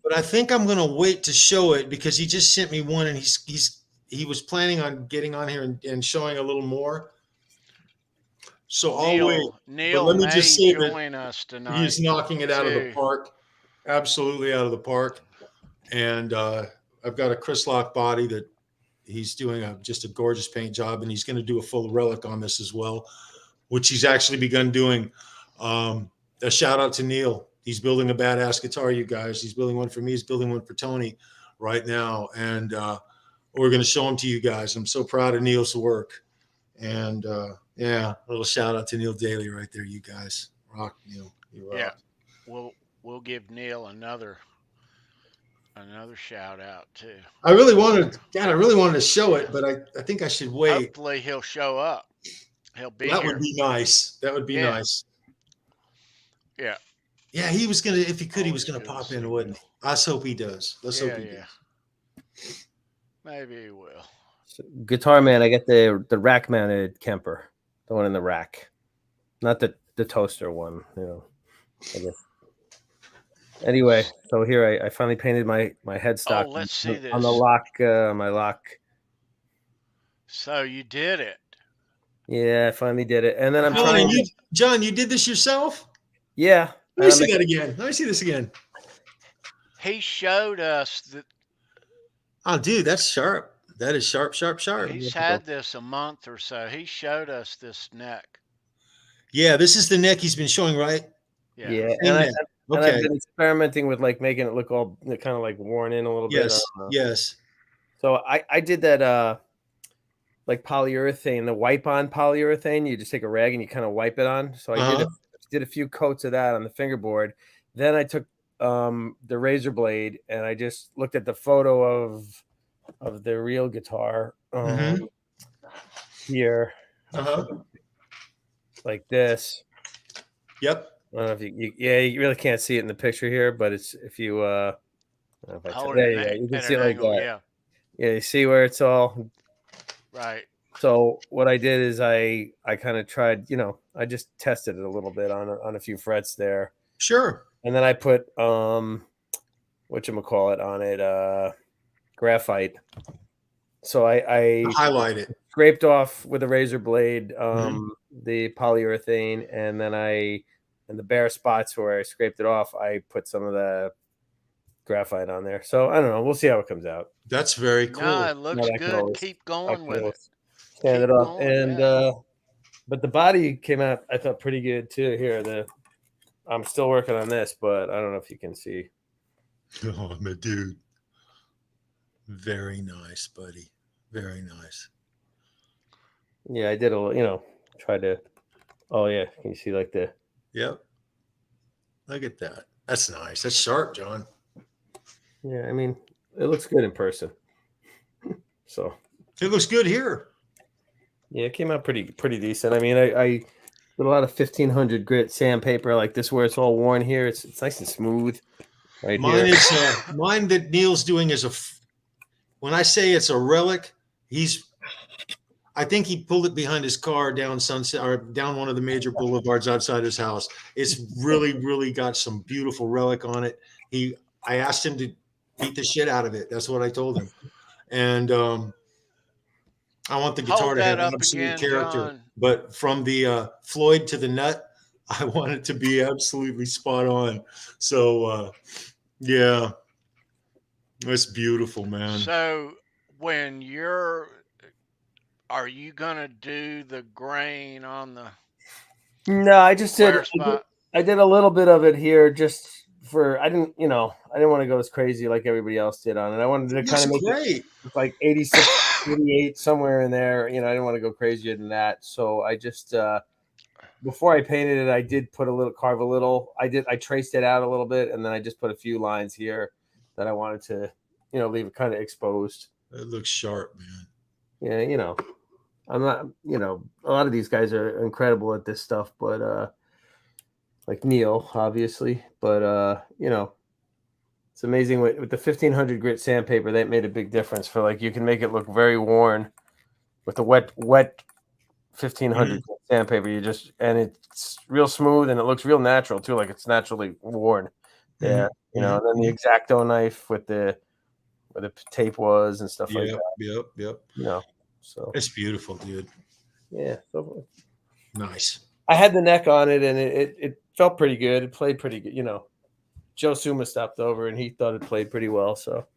But I think I'm going to wait to show it because he just sent me one, and he was planning on getting on here and showing a little more. So I'll wait. Neil, let me just say join us tonight. He's knocking it out of the park, absolutely out of the park. And I've got a Chris Lock body that he's doing just a gorgeous paint job, and he's going to do a full relic on this as well, which he's actually begun doing. A shout out to Neil. He's building a badass guitar, you guys. He's building one for me. He's building one for Tony right now. And we're going to show them to you guys. I'm so proud of Neil's work. And, a little shout out to Neil Daly right there, you guys. Rock, Neil. You rock. Yeah, we'll give Neil another shout out, too. I really wanted to show it, but I think I should wait. Hopefully he'll show up. He'll be here. That would be nice. That would be nice. Yeah. Yeah, he was gonna. If he could, he was gonna pop in, wouldn't he? Let's hope he does. Let's hope he does. Maybe he will. So, Guitar Man, I get the rack mounted Kemper, the one in the rack, not the the toaster one, I guess. Anyway, so here I finally painted my headstock let's see this. on the lock, my lock. So you did it. Yeah, I finally did it. And then I'm John, trying to... John, you did this yourself? Yeah. Let me see that again. Let me see this again. He showed us that. Oh, dude, that's sharp. That is sharp. He's had this a month or so. He showed us this neck. Yeah, this is the neck he's been showing, right? Yeah. And I've been experimenting with like making it look all kind of like worn in a little bit. Yes. So I did that like polyurethane, the wipe on polyurethane. You just take a rag and you kind of wipe it on. So I did a few coats of that on the fingerboard. Then I took the razor blade and I just looked at the photo of the real guitar here, like this. Yep. I don't know if you really can't see it in the picture here, but it's if you hold there it you can see it like angle, that. Yeah, you see where it's all right. So what I did is I kind of tried, I just tested it a little bit on a few frets there. Sure. And then I put whatchamacallit on it, graphite. So I highlight it. Scraped off with a razor blade the polyurethane, and then in the bare spots where I scraped it off, I put some of the graphite on there. So I don't know. We'll see how it comes out. That's very cool. No, it looks good. Keep going with it. Stand it up. And but the body came out, I thought, pretty good too. Here, I'm still working on this, but I don't know if you can see. Oh, my dude. Very nice, buddy. Very nice. Yeah, I did try to. Oh yeah, can you see like the? Yep. Look at that. That's nice. That's sharp, John. Yeah, I mean, it looks good in person. So. It looks good here. Yeah, it came out pretty decent. I mean, I did a lot of 1500 grit sandpaper like this, where it's all worn here. It's nice and smooth. Right mine here. is mine that Neil's doing is when I say it's a relic, I think he pulled it behind his car down Sunset or down one of the major boulevards outside his house. It's really got some beautiful relic on it. I asked him to beat the shit out of it. That's what I told him. And I want the guitar to have absolute character. John. But from the Floyd to the nut, I want it to be absolutely spot on. So yeah, that's beautiful, man. So when are you gonna do the grain on the? No, I just did. I did a little bit of it here, just for I didn't want to go as crazy like everybody else did on it. I wanted to kind of make it like 86, 88, somewhere in there. I didn't want to go crazier than that. So I just before I painted it, I did put carve a little. I traced it out a little bit, and then I just put a few lines here that I wanted to, leave it kind of exposed. It looks sharp, man. Yeah, I'm not, a lot of these guys are incredible at this stuff, but like Neil, obviously, but it's amazing with the 1500 grit sandpaper. That made a big difference for you can make it look very worn with the wet 1500 sandpaper. And it's real smooth and it looks real natural too, like it's naturally worn. Yeah, and then the X-Acto knife with where the tape was and stuff like that. Yep. So it's beautiful, dude. Yeah. So nice. I had the neck on it and it felt pretty good. It played pretty good. Joe Suma stopped over and he thought it played pretty well. So,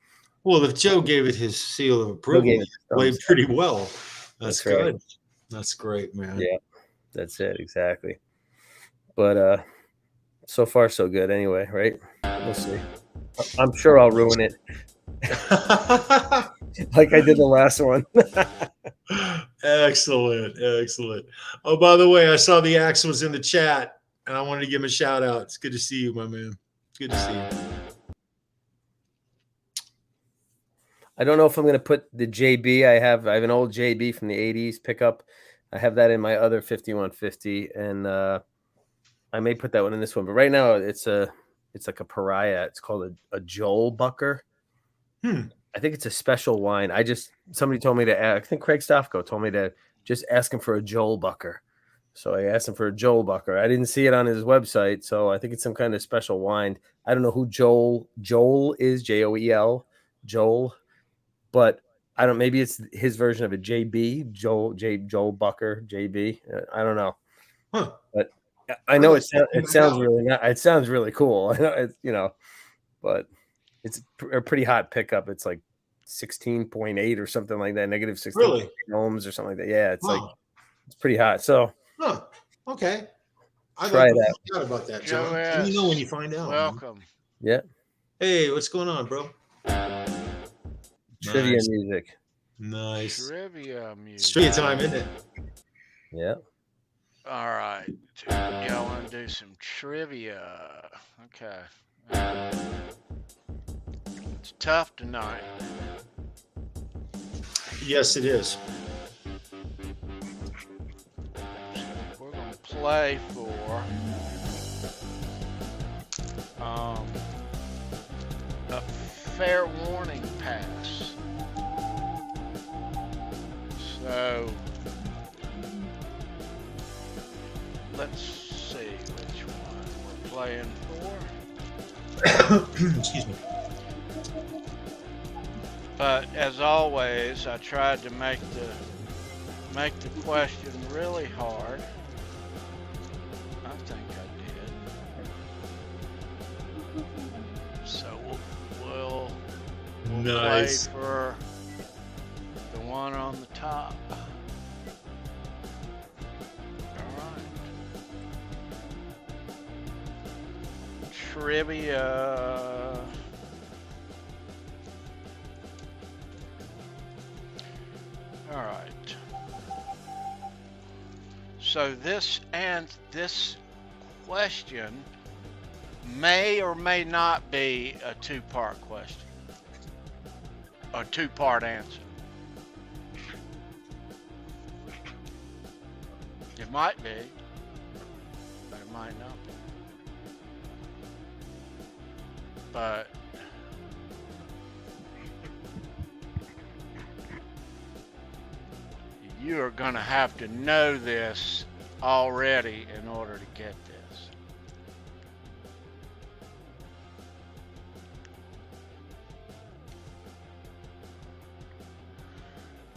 well, if Joe gave it his seal of approval, it played pretty well. That's good. Right. That's great, man. Yeah, that's it. Exactly. But so far so good anyway, right? We'll see. I'm sure I'll ruin it. Like I did the last one. Excellent. Oh, by the way, I saw the axe was in the chat and I wanted to give him a shout out. It's good to see you, my man. Good to see you. I don't know if I'm going to put the JB. I have an old JB from the 80s pickup. I have that in my other 5150 and I may put that one in this one, but right now it's like a pariah. It's called a Joel Bucker. I think it's a special wine. Somebody told me I think Craig Stoffco told me to just ask him for a Joel Bucker. So I asked him for a Joel Bucker. I didn't see it on his website, so I think it's some kind of special wine. I don't know who Joel is, Joel, Joel, but I don't. Maybe it's his version of a JB, Joel Bucker, JB. I don't know, but I know it sounds really it sounds really cool. I know it's but it's a pretty hot pickup. It's like 16.8 or something like that, negative 16 ohms or something like that. Yeah, it's like it's pretty hot. So, okay. I'd try like to that. find out about that, John. Let me know when you find out. Welcome. Man. Yeah. Hey, what's going on, bro? Trivia music. Nice. Trivia music. It's trivia time, isn't it? Yeah. All right. Y'all want to do some trivia? Okay. It's tough tonight. Yes, it is. We're going to play for a fair warning pass. So let's see which one we're playing for. Excuse me. But as always, I tried to make the question really hard. I think I did. So we'll Nice. play for the one on the top. All right. Trivia. All right. So this question may or may not be a two-part question. A two-part answer. It might be, but it might not be. But you are going to have to know this already in order to get this.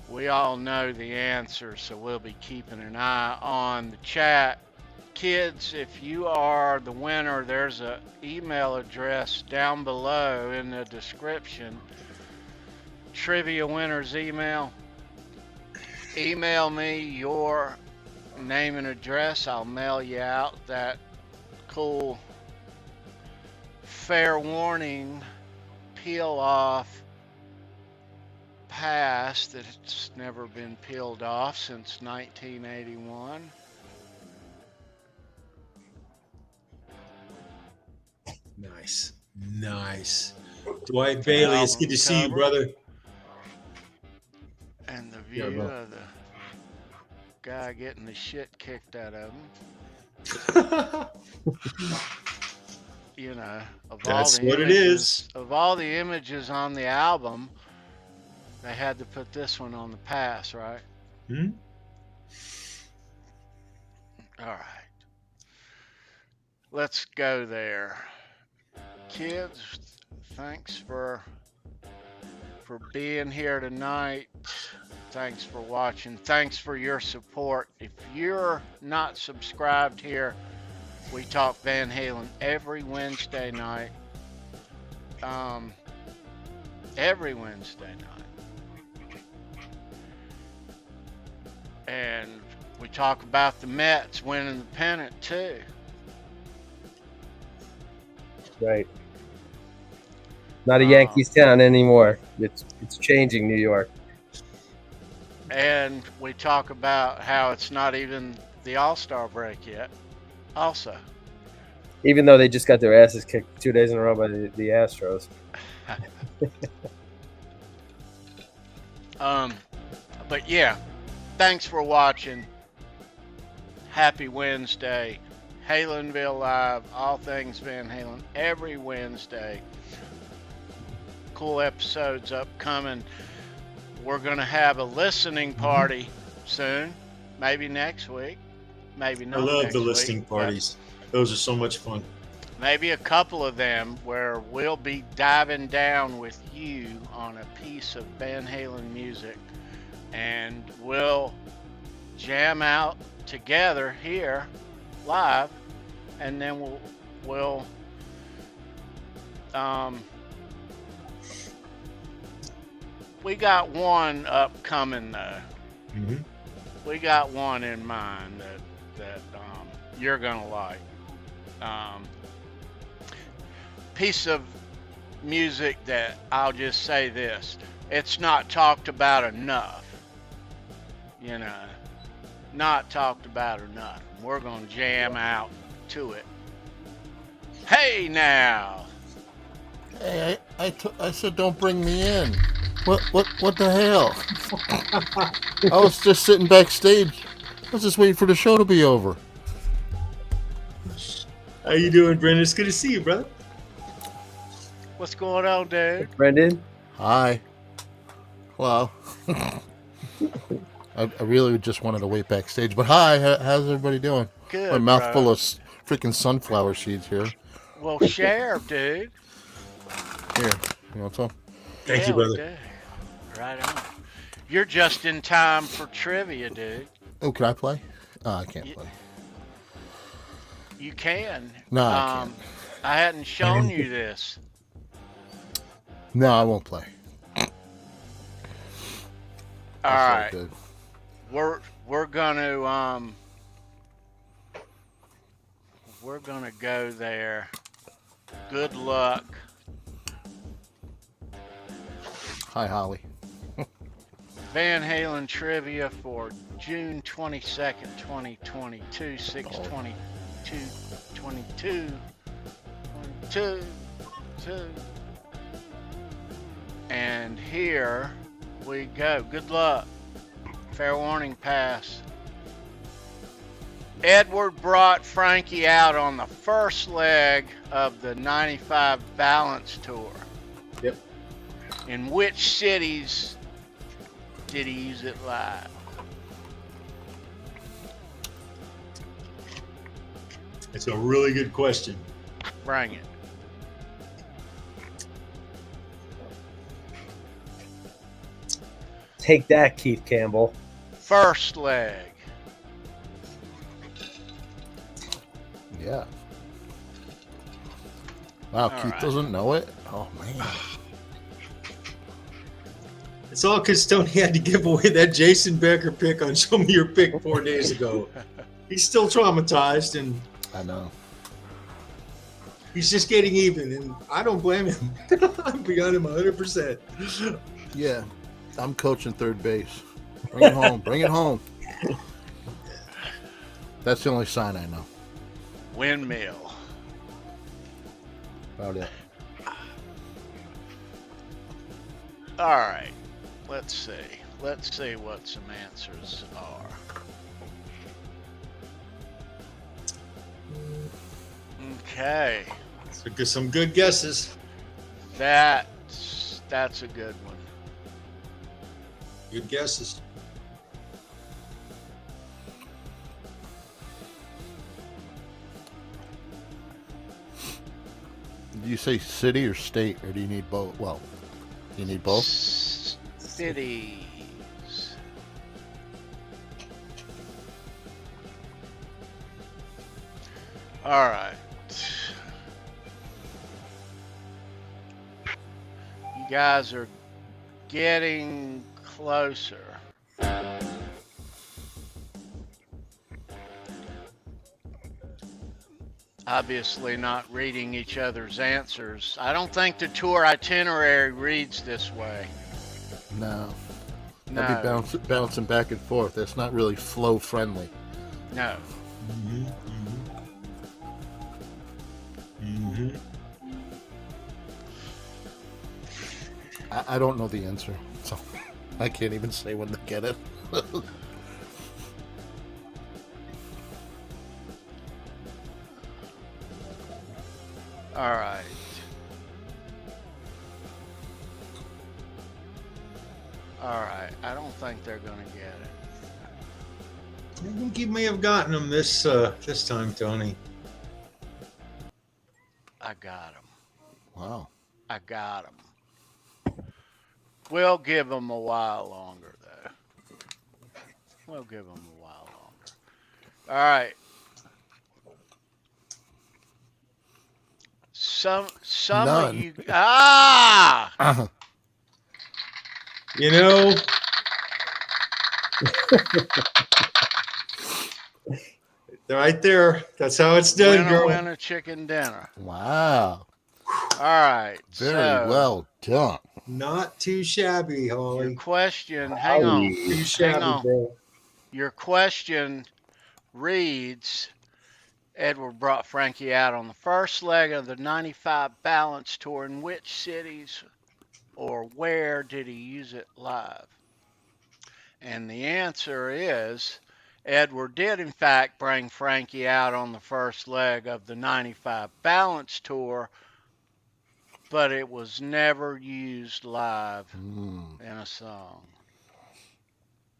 We all know the answer, so we'll be keeping an eye on the chat. Kids, if you are the winner, there's an email address down below in the description. Trivia winners email. Email me your name and address. I'll mail you out that cool fair warning peel off pass that's never been peeled off since 1981. Nice. Dwight Bailey, it's good to see you, brother. And the view of the guy getting the shit kicked out of him. You know, That's what it is. Of all the images on the album, they had to put this one on the pass, right? All right. Let's go there. Kids, thanks for being here tonight. Thanks for watching. Thanks for your support. If you're not subscribed here, we talk Van Halen every Wednesday night. Every Wednesday night. And we talk about the Mets winning the pennant too. Right. Not a Yankees town anymore. It's changing, New York. And we talk about how it's not even the All-Star break yet. Also. Even though they just got their asses kicked 2 days in a row by the Astros. But yeah, thanks for watching. Happy Wednesday. Halenville Live, all things Van Halen, every Wednesday. Cool episodes upcoming. We're going to have a listening party soon, maybe next week. maybe I not love next the week, listening parties. Those are so much fun. maybe a couple of them where we'll be diving down with you on a piece of Van Halen music, and we'll jam out together here live, and then we'll we got one upcoming though. Mm-hmm. We got one in mind that you're gonna like. Piece of music that I'll just say this: it's not talked about enough. You know, not talked about enough. We're gonna jam out to it. Hey now. Hey, I said don't bring me in. What the hell? I was just sitting backstage. I was just waiting for the show to be over. How you doing, Brendan? It's good to see you, brother. What's going on, dude? Brendan? Hi. Well, I really just wanted to wait backstage, but hi, how's everybody doing? Good, My mouth bro. full of freaking sunflower seeds here. Well, share, dude. Here, you want some? Thank Yeah, you, brother. we do. Right on. You're just in time for trivia, dude. Oh, can I play? I can't play. You can. No, I can't. I hadn't shown you this. No, I won't play. All right. Good. We're gonna go there. Good luck. Hi, Holly. Van Halen trivia for June 22nd, 2022, 6/22, 22, 22, 2. And here we go. Good luck. Fair warning pass. Edward brought Frankie out on the first leg of the 95 Balance Tour. Yep. In which cities did he use it live? It's a really good question. Bring it. Take that, Keith Campbell. First leg. Yeah. Wow, All Keith right. doesn't know it? Oh, man. It's all because Tony had to give away that Jason Becker pick on Show Me Your Pick 4 days ago. He's still traumatized, and I know. he's just getting even, and I don't blame him. I'm beyond him 100%. Yeah, I'm coaching third base. Bring it home. Bring it home. That's the only sign I know. Windmill. About it. All right. Let's see. Let's see what some answers are. Okay. So some good guesses. That's a good one. Good guesses. Do you say city or state, or do you need both? Well, you need both? Cities. All right. You guys are getting closer. Obviously not reading each other's answers. I don't think the tour itinerary reads this way. No. No. I'll be bouncing back and forth. That's not really flow friendly. No. Mm-hmm. Mm-hmm. I don't know the answer, so I can't even say when to get it. All right. All right. I don't think they're going to get it. I think you may have gotten them this time, Tony. I got him. Wow. I got him. We'll give them a while longer, though. We'll give them a while longer. All right. Some None. of you. Ah! You know, right there. That's how it's done, girl. Winner, chicken dinner. Wow. All right. Very well done. Not too shabby, Holly. Your question, hang on. Too shabby, bro. Your question reads, Edward brought Frankie out on the first leg of the 95 Balance Tour. In which cities or where did he use it live? And the answer is, Edward did in fact bring Frankie out on the first leg of the 95 Balance Tour, but it was never used live in a song.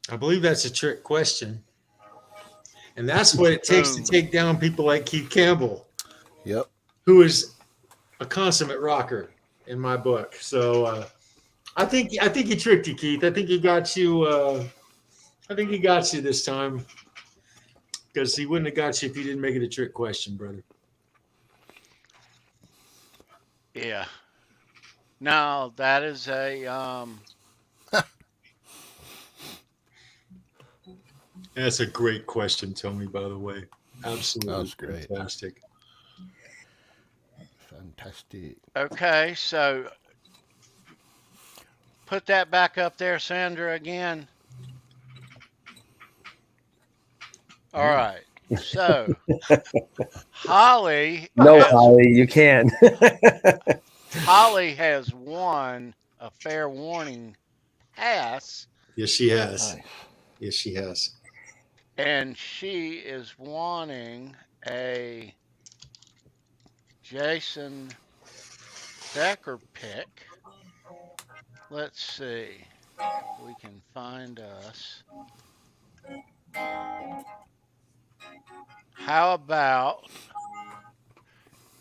I believe that's a trick question. And that's what it takes to take down people like Keith Campbell. Yep. Who is a consummate rocker in my book. So I think he tricked you, Keith. I think he got you. I think he got you this time, because he wouldn't have got you if you didn't make it a trick question, brother. Yeah. No, that is a. That's a great question, Tony. By the way, absolutely, that was great. Fantastic. Okay, so put that back up there, Sandra, again. All right. So, Holly. Holly, you can't. Holly has won a fair warning pass. Yes, she has. Yes, she has. And she is wanting a Jason Becker pick. Let's see if we can find us. How about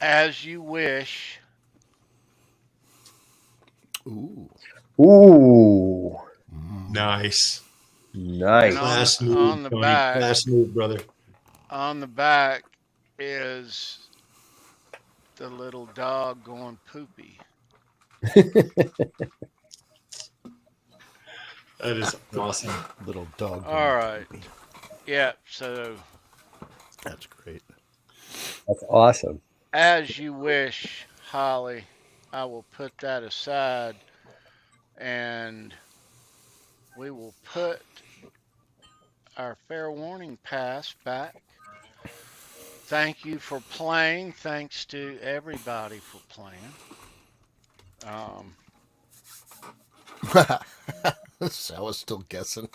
As You Wish? Ooh. Nice. Nice. Class move, on the Tony. back. Class move, brother. On the back is the little dog going poopy. That is awesome. Little dog. All right. Yeah, so that's great. That's awesome. As You Wish, Holly. I will put that aside, and we will put our fair warning pass back. Thank you for playing. Thanks to everybody for playing. Sal was still guessing.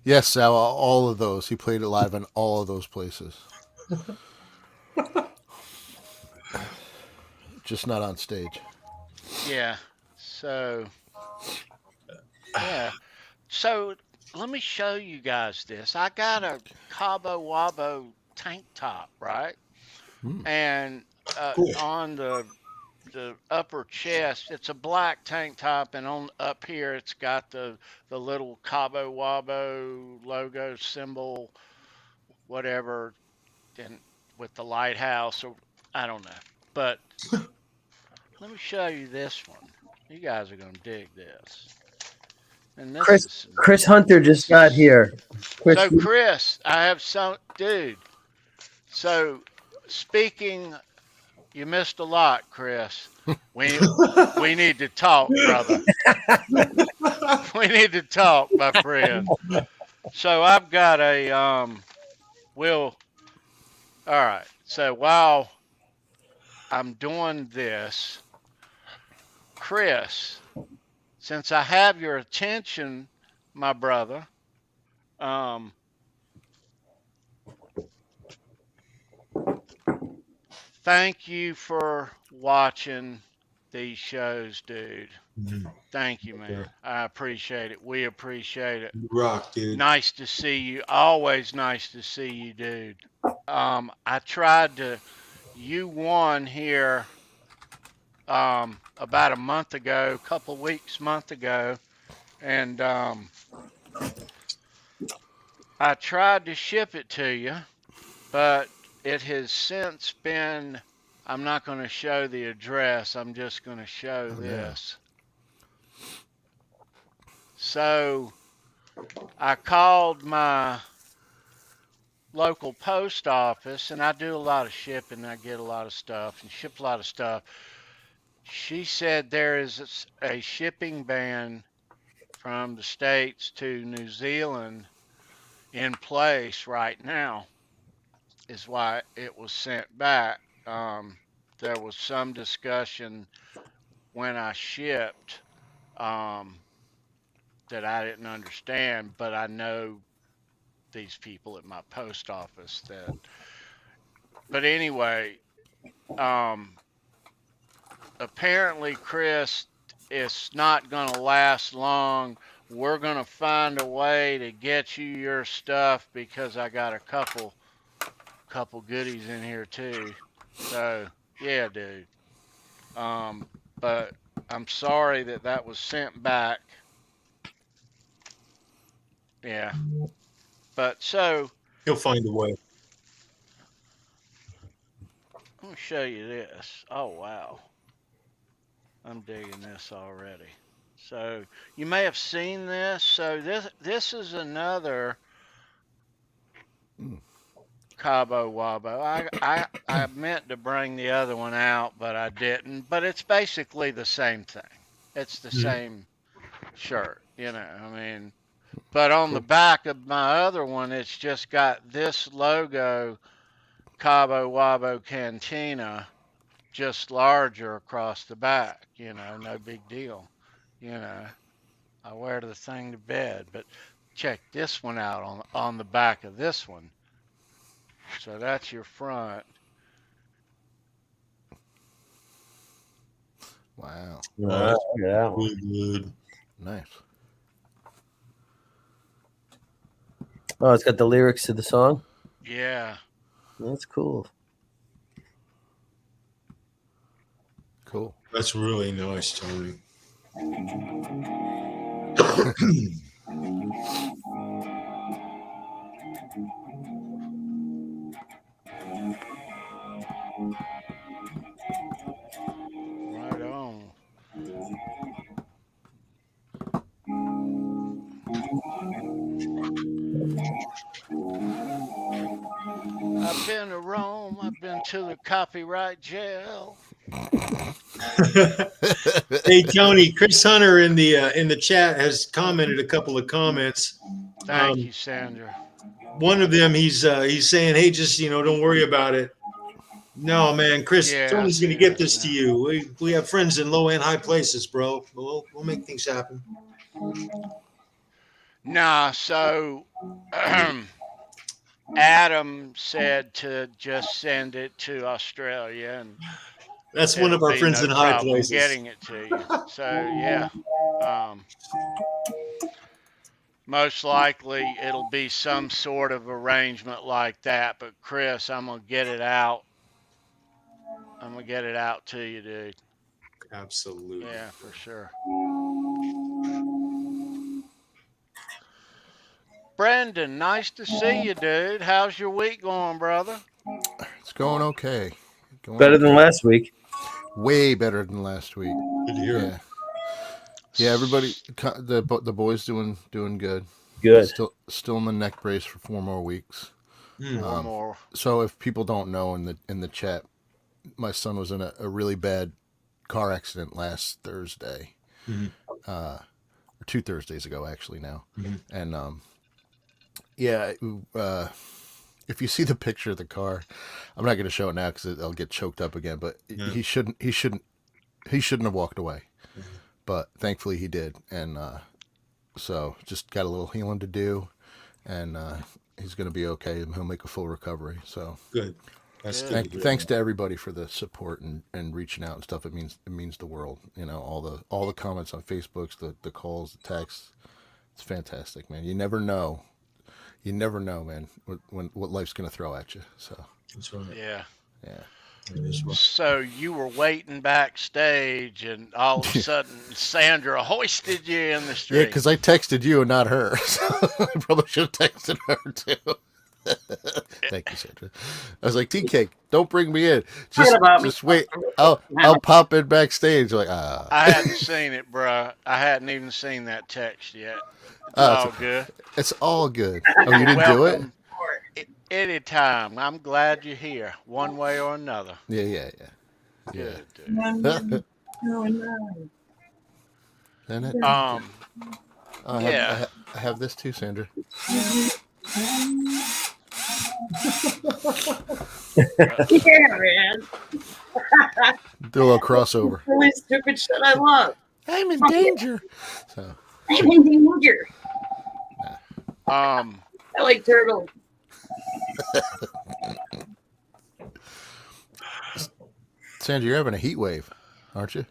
Yes, Sal, all of those. He played it live in all of those places. Just not on stage. Yeah. So, yeah. So, let me show you guys this. I got a Cabo Wabo tank top, right? And Cool. on the upper chest, it's a black tank top, and on up here, it's got the little Cabo Wabo logo symbol, whatever, and with the lighthouse, or I don't know. But let me show you this one. You guys are gonna dig this. And this Chris Hunter just got here. Chris, I have some dude. So speaking, you missed a lot, Chris. We need to talk, brother. We need to talk, my friend. So I've got a all right. So while I'm doing this, Chris, since I have your attention, my brother, thank you for watching these shows, dude. Mhm. Thank you, man. I appreciate it. We appreciate it. You rock, dude. Nice to see you. Always nice to see you, dude. I tried to. You won here about a month ago, couple weeks, month ago, and I tried to ship it to you, but it has since been. I'm not going to show the address. I'm just going to show this. So I called my local post office, and I do a lot of shipping. I get a lot of stuff and ship a lot of stuff. She said there is a shipping ban from the States to New Zealand in place right now, is why it was sent back. There was some discussion when I shipped that I didn't understand, but I know these people at my post office that. But anyway, apparently, Chris, it's not going to last long. We're going to find a way to get you your stuff because I got a couple goodies in here too. So, yeah, dude. But I'm sorry that that was sent back. Yeah. But so He'll find a way. I'm going to show you this. Oh, wow. I'm digging this already. So you may have seen this. So this is another Cabo Wabo. I meant to bring the other one out, but I didn't. But it's basically the same thing. It's the same shirt, you know. I mean, but on the back of my other one, it's just got this logo, Cabo Wabo Cantina, just larger across the back. You know, no big deal. You know, I wear the thing to bed, but check this one out on the back of this one. So that's your front. Wow. Yeah. Good. Nice. Oh, it's got the lyrics to the song. Yeah. That's cool. Cool. That's really nice, Tony. Right on. I've been to Rome. I've been to the copyright jail. Hey Tony, Chris Hunter in the chat has commented a couple of comments. Thank you, Sandra. One of them, he's saying, "Hey, just don't worry about it." No, man, Chris, Yeah, Tony's I going to see get this this to now. you. We have friends in low and high places, bro. We'll make things happen. Nah, so Adam said to just send it to Australia, and That's one it'll of our be friends no in high problem places. getting it to you. So yeah, most likely it'll be some sort of arrangement like that. But Chris, I'm gonna get it out. I'm gonna get it out to you, dude. Absolutely. Yeah, for sure. Brendan, nice to see you, dude. How's your week going, brother? It's going okay. Better than last week. Way better than last week. Good to hear. Yeah. Yeah, everybody, the boys doing good. Good. Still in the neck brace for 4 more weeks. More. So if people don't know in the chat, my son was in a really bad car accident last Thursday, or 2 Thursdays ago actually now, and yeah. If you see the picture of the car, I'm not going to show it now because I'll get choked up again. But he shouldn't have walked away, but thankfully he did, and so just got a little healing to do, and he's going to be okay. He'll make a full recovery. So good. Thanks to everybody for the support and reaching out and stuff. It means the world. You know, all the comments on Facebook, the calls, the texts. It's fantastic, man. You never know, man, what life's gonna throw at you. So that's right. Yeah. Yeah. So you were waiting backstage, and all of a sudden Sandra hoisted you in the street. Yeah, because I texted you and not her. So I probably should have texted her too. Thank you, Sandra. I was like, TK, don't bring me in. Just wait. I'll pop in backstage. Like, I hadn't seen it, bro. I hadn't even seen that text yet. It's all good. It's all good. Oh, you didn't do it? Anytime. I'm glad you're here, one way or another. Yeah. Good, dude. No. Yeah. I have this too, Sandra. Yeah, man. Do a little crossover. Really stupid shit I love. I'm in danger. So. I'm in danger. I like turtles. Sandra, you're having a heat wave, aren't you?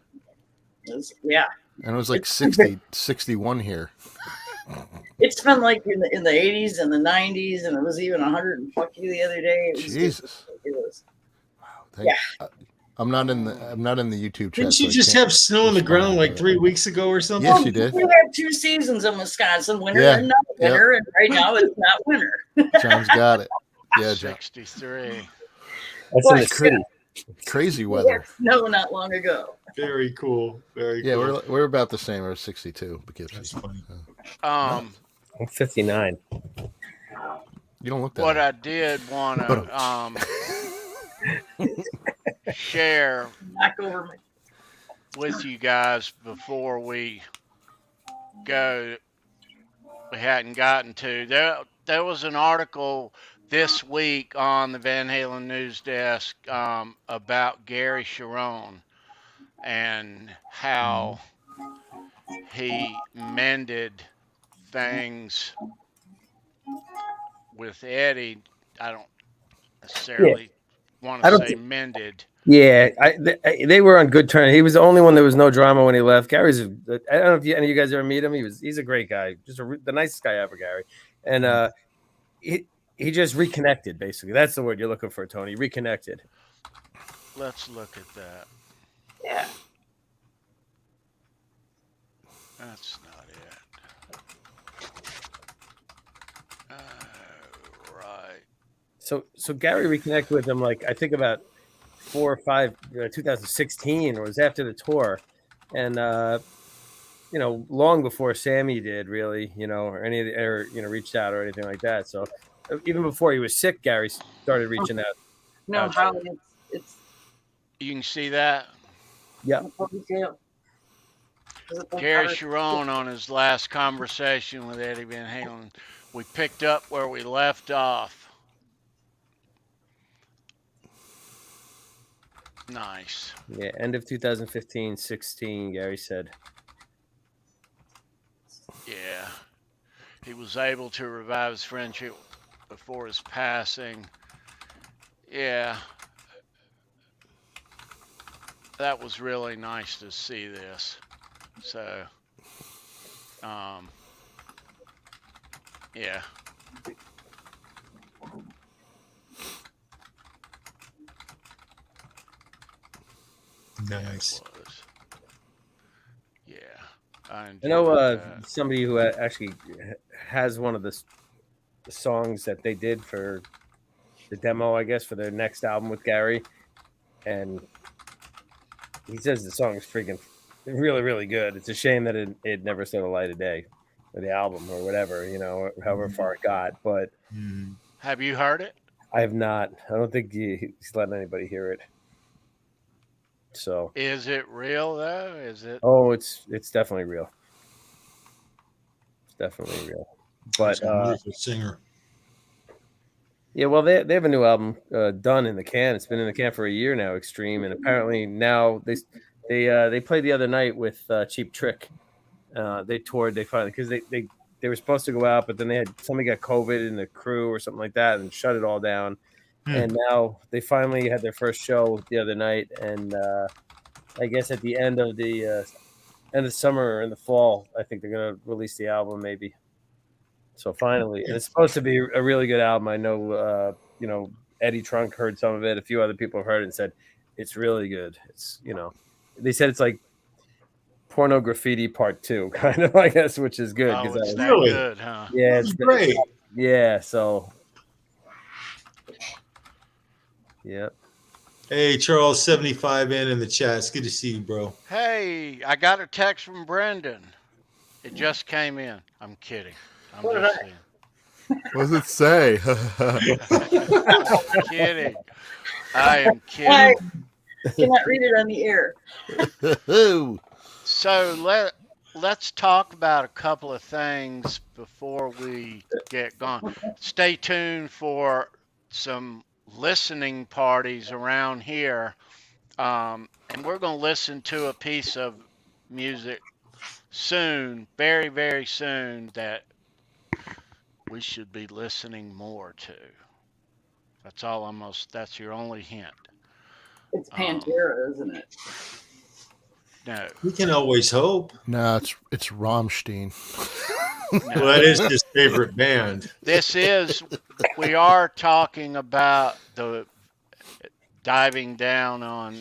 Yeah. And it was like 61 here. It's been like in the 80s and the 90s, and it was even 150 the other day. Jesus. Wow. Yeah. I'm not in the YouTube chat. Didn't you just have snow on the ground like 3 weeks ago or something? Yes, you did. We had 2 seasons in Wisconsin, winter and not winter, and right now it's not winter. John's got it. Yeah, John. 63. That's in the city. Crazy weather. No, not long ago. Very cool. Very cool. Yeah, we're about the same. We're 62. That's funny. I'm 59. You don't look that What old. I did want to share with you guys before we go, we hadn't gotten to. There was an article this week on the Van Halen news desk about Gary Sharon and how he mended things with Eddie. I don't necessarily want to say mended. Yeah, they were on good terms. He was the only one there was no drama when he left. Gary's, I don't know if any of you guys ever meet him. He's a great guy, just the nicest guy ever, Gary. And he just reconnected, basically. That's the word you're looking for, Tony. Reconnected. Let's look at that. Yeah. That's not it. Right. So Gary reconnected with him, like, I think about 4 or 5, 2016, or it was after the tour. And, long before Sammy did, really, or any of the, reached out or anything like that. So even before he was sick, Gary started reaching out. No, how it's. You can see that? Yeah. Gary Sharon on his last conversation with Eddie Van Halen. We picked up where we left off. Nice. Yeah, end of 2015, 16, Gary said. Yeah. He was able to revive his friendship before his passing. Yeah. That was really nice to see this. So, yeah. Nice. Yeah. I know somebody who actually has one of the songs that they did for the demo, I guess, for their next album with Gary. And he says the song is freaking really, really good. It's a shame that it never saw the light of day, or the album, or whatever, however far it got. But have you heard it? I have not. I don't think he's letting anybody hear it. So is it real though? Is it? Oh, it's definitely real. It's definitely real. But singer. Yeah, well, they have a new album done in the can. It's been in the can for a year now, Extreme, and apparently now they played the other night with Cheap Trick. They toured. They finally, because they were supposed to go out, but then somebody got COVID in the crew or something like that and shut it all down. And now they finally had their first show the other night, and I guess at the end of the summer or in the fall, I think they're gonna release the album maybe. So finally, and it's supposed to be a really good album. I know, Eddie Trunk heard some of it. A few other people have heard it and said it's really good. It's they said it's like Porno Graffiti Part 2, kind of, I guess, which is good Oh, because it's that good, huh? yeah, That's great. Yeah, so yeah. Hey, Charles 75 in the chat. It's good to see you, bro. Hey, I got a text from Brendan. It just came in. I'm kidding. I'm just saying. What does it say? Kidding. I am kidding. I cannot read it on the air. So let's talk about a couple of things before we get gone. Stay tuned for some listening parties around here. And we're going to listen to a piece of music soon, very, very soon, that we should be listening more to. That's all that's your only hint. It's Pantera, isn't it? No. We can always hope. No, it's Rammstein. No. Well, that is his favorite band. We are talking about the Diving Down on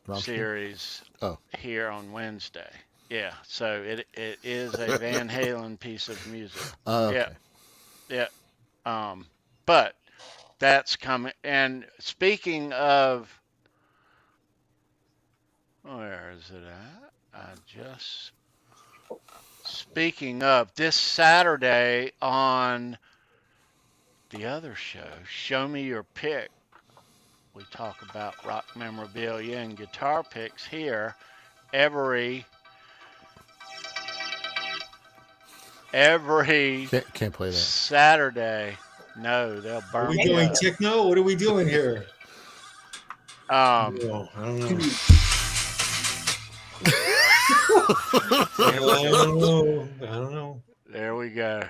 Rammstein? series Oh. here on Wednesday. Yeah, so it is a Van Halen piece of music. Okay. Yeah. But that's coming. And speaking of, where is it at? Speaking of, this Saturday on the other show, Show Me Your Pick, we talk about rock memorabilia and guitar picks here every Can't play that. Saturday. No, they'll burn Are we me doing up. techno? What are we doing here? Um, No, I don't know. I don't know. There we go.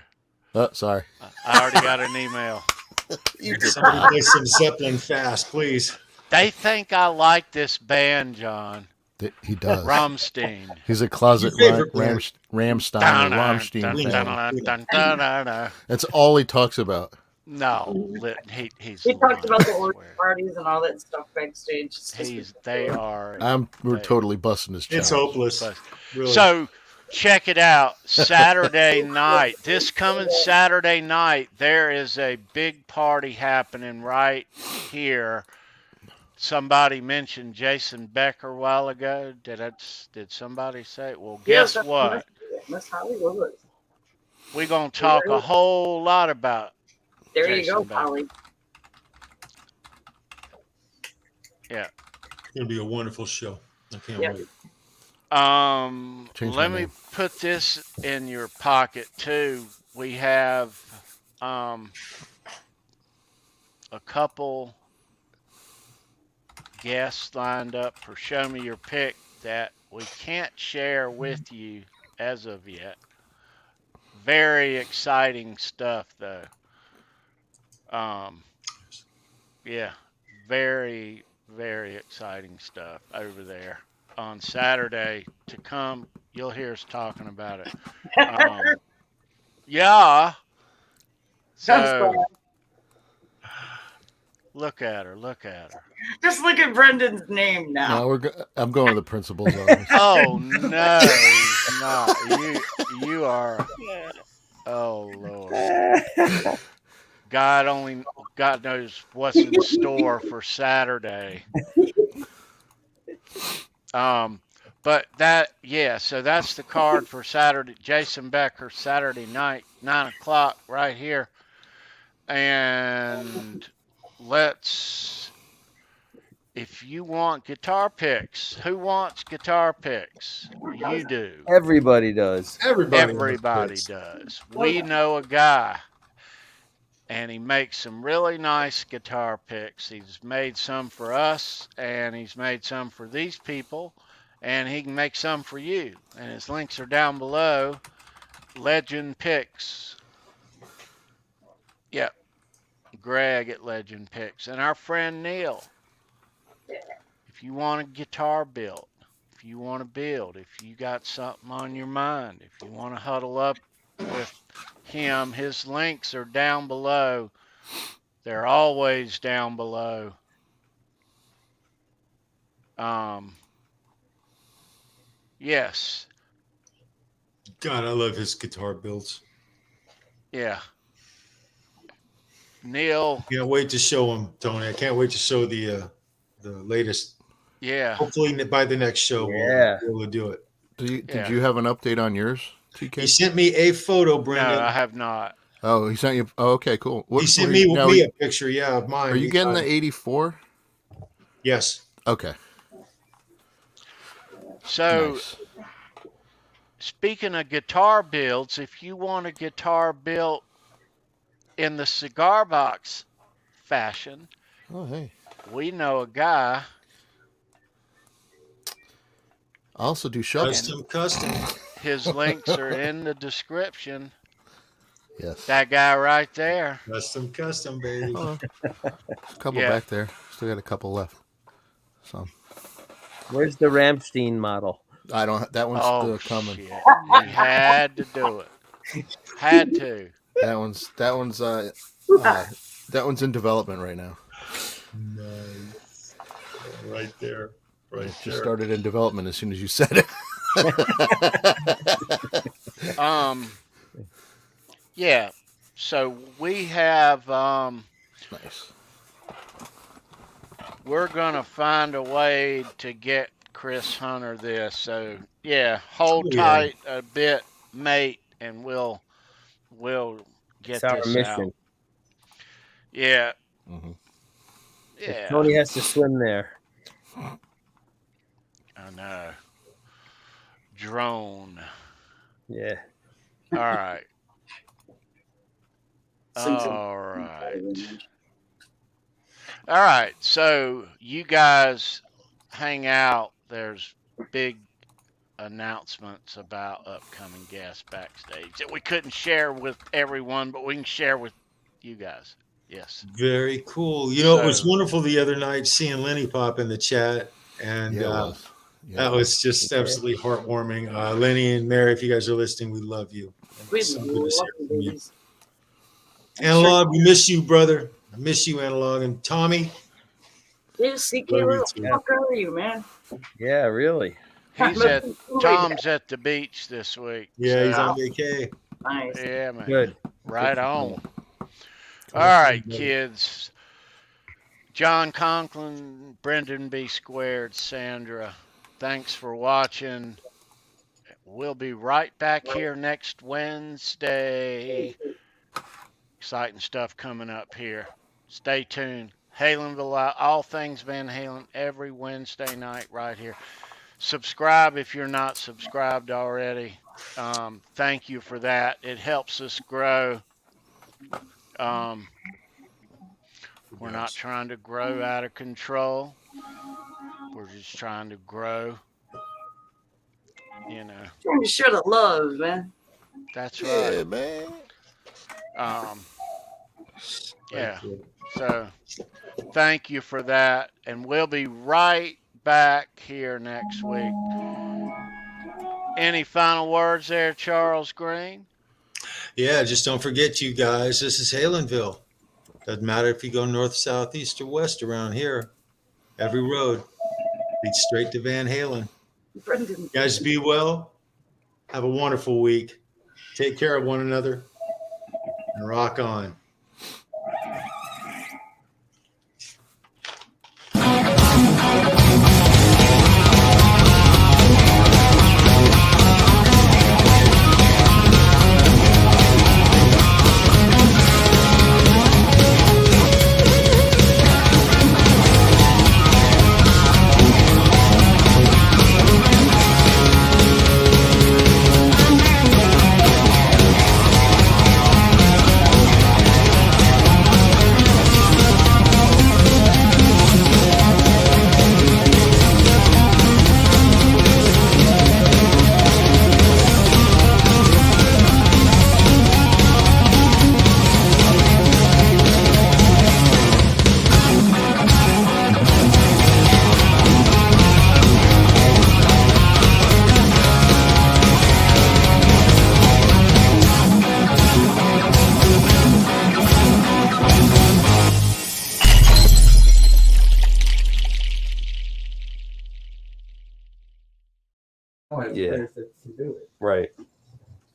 Oh, sorry. I already got an email. Somebody play some Zeppelin fast, please. They think I like this band, John. He does. Rammstein. He's a closet Your favorite Rammstein Dun, or dun, Rammstein dun, fan. dun, dun, dun, dun, dun. That's all he talks about. No, he's. We talked about the lying, I orgy swear. parties and all that stuff backstage. It's just They are. We're totally busting his chops. It's hopeless. Really. So check it out. Saturday night. This coming Saturday night, there is a big party happening right here. Somebody mentioned Jason Becker a while ago. Did somebody say it? Well, guess what? Miss Hollywood. We're going to talk a whole lot about There Jason you go, Becker. Holly. Yeah. It's going to be a wonderful show. I can't Yeah. wait. Let me put this in your pocket too. We have a couple guests lined up for Show Me Your Pick that we can't share with you as of yet. Very exciting stuff though. Yeah, very, very exciting stuff over there. On Saturday to come, you'll hear us talking about it. Yeah. So look at her. Just look at Brendan's name now. No, I'm going to the principal's office. Oh no, he's not. You are. Oh Lord. God knows what's in store for Saturday. But so that's the card for Saturday. Jason Becker, Saturday night, 9:00 right here. And if you want guitar picks, who wants guitar picks? You do. Everybody does. Everybody does. We know a guy, and he makes some really nice guitar picks. He's made some for us, and he's made some for these people, and he can make some for you. And his links are down below. Legend Picks. Yep. Greg at Legend Picks, and our friend Neil. If you want a guitar built, if you want to build, if you got something on your mind, if you want to huddle up with him, his links are down below. They're always down below. Yes. God, I love his guitar builds. Yeah. Neil. Can't wait to show him, Tony. I can't wait to show the latest. Yeah. Hopefully by the next show we'll be able to do it. Did you have an update on yours, TK? He sent me a photo, Brendan. No, I have not. Oh, he sent you. Oh, okay, cool. He sent me a picture, of mine. Are you getting the 84? Yes. Okay. So, nice. Speaking of guitar builds, if you want a guitar built in the cigar box fashion, we know a guy. I also do shovels. Custom. His links are in the description. Yes. That guy right there. Custom, baby. A couple back there. Still got a couple left. So. Where's the Ramstein model? I don't. That one's still coming. Shit. He had to do it. Had to. That one's in development right now. Nice. Right there. Right. Just started in development as soon as you said it. Yeah. So we have nice. We're gonna find a way to get Chris Hunter this. So yeah, hold tight a bit, mate, and we'll get this mission out. Yeah. Mm-hmm. Yeah. Tony has to swim there. I know. Drone. Yeah. All right. All right. So you guys hang out. There's big announcements about upcoming guests backstage that we couldn't share with everyone, but we can share with you guys. Yes. Very cool. You know, it was wonderful the other night seeing Lenny pop in the chat, and that was just absolutely heartwarming. Lenny and Mary, if you guys are listening, we love you. We so love good to see from you. you. Analog, we miss you, brother. I miss you, Analog. And Tommy. Yeah, CK, where the fuck are you, man? Yeah, really. Tom's at the beach this week. Yeah, he's on vacay. Nice. Yeah, man. Good. Right on. All right, kids. John Conklin, Brendan B. Squared, Sandra. Thanks for watching. We'll be right back here next Wednesday. Exciting stuff coming up here. Stay tuned. Halenville, all things Van Halen, every Wednesday night right here. Subscribe if you're not subscribed already. Thank you for that. It helps us grow. We're not trying to grow out of control. We're just trying to grow. You know. Trying to share the love, man. That's right. Yeah, man. Yeah. So thank you for that. And we'll be right back here next week. Any final words there, Charles Green? Yeah, just don't forget, you guys, this is Halenville. Doesn't matter if you go north, south, east, or west around here. Every road leads straight to Van Halen. You guys, be well. Have a wonderful week. Take care of one another. And rock on. Yeah. players to do it. Right.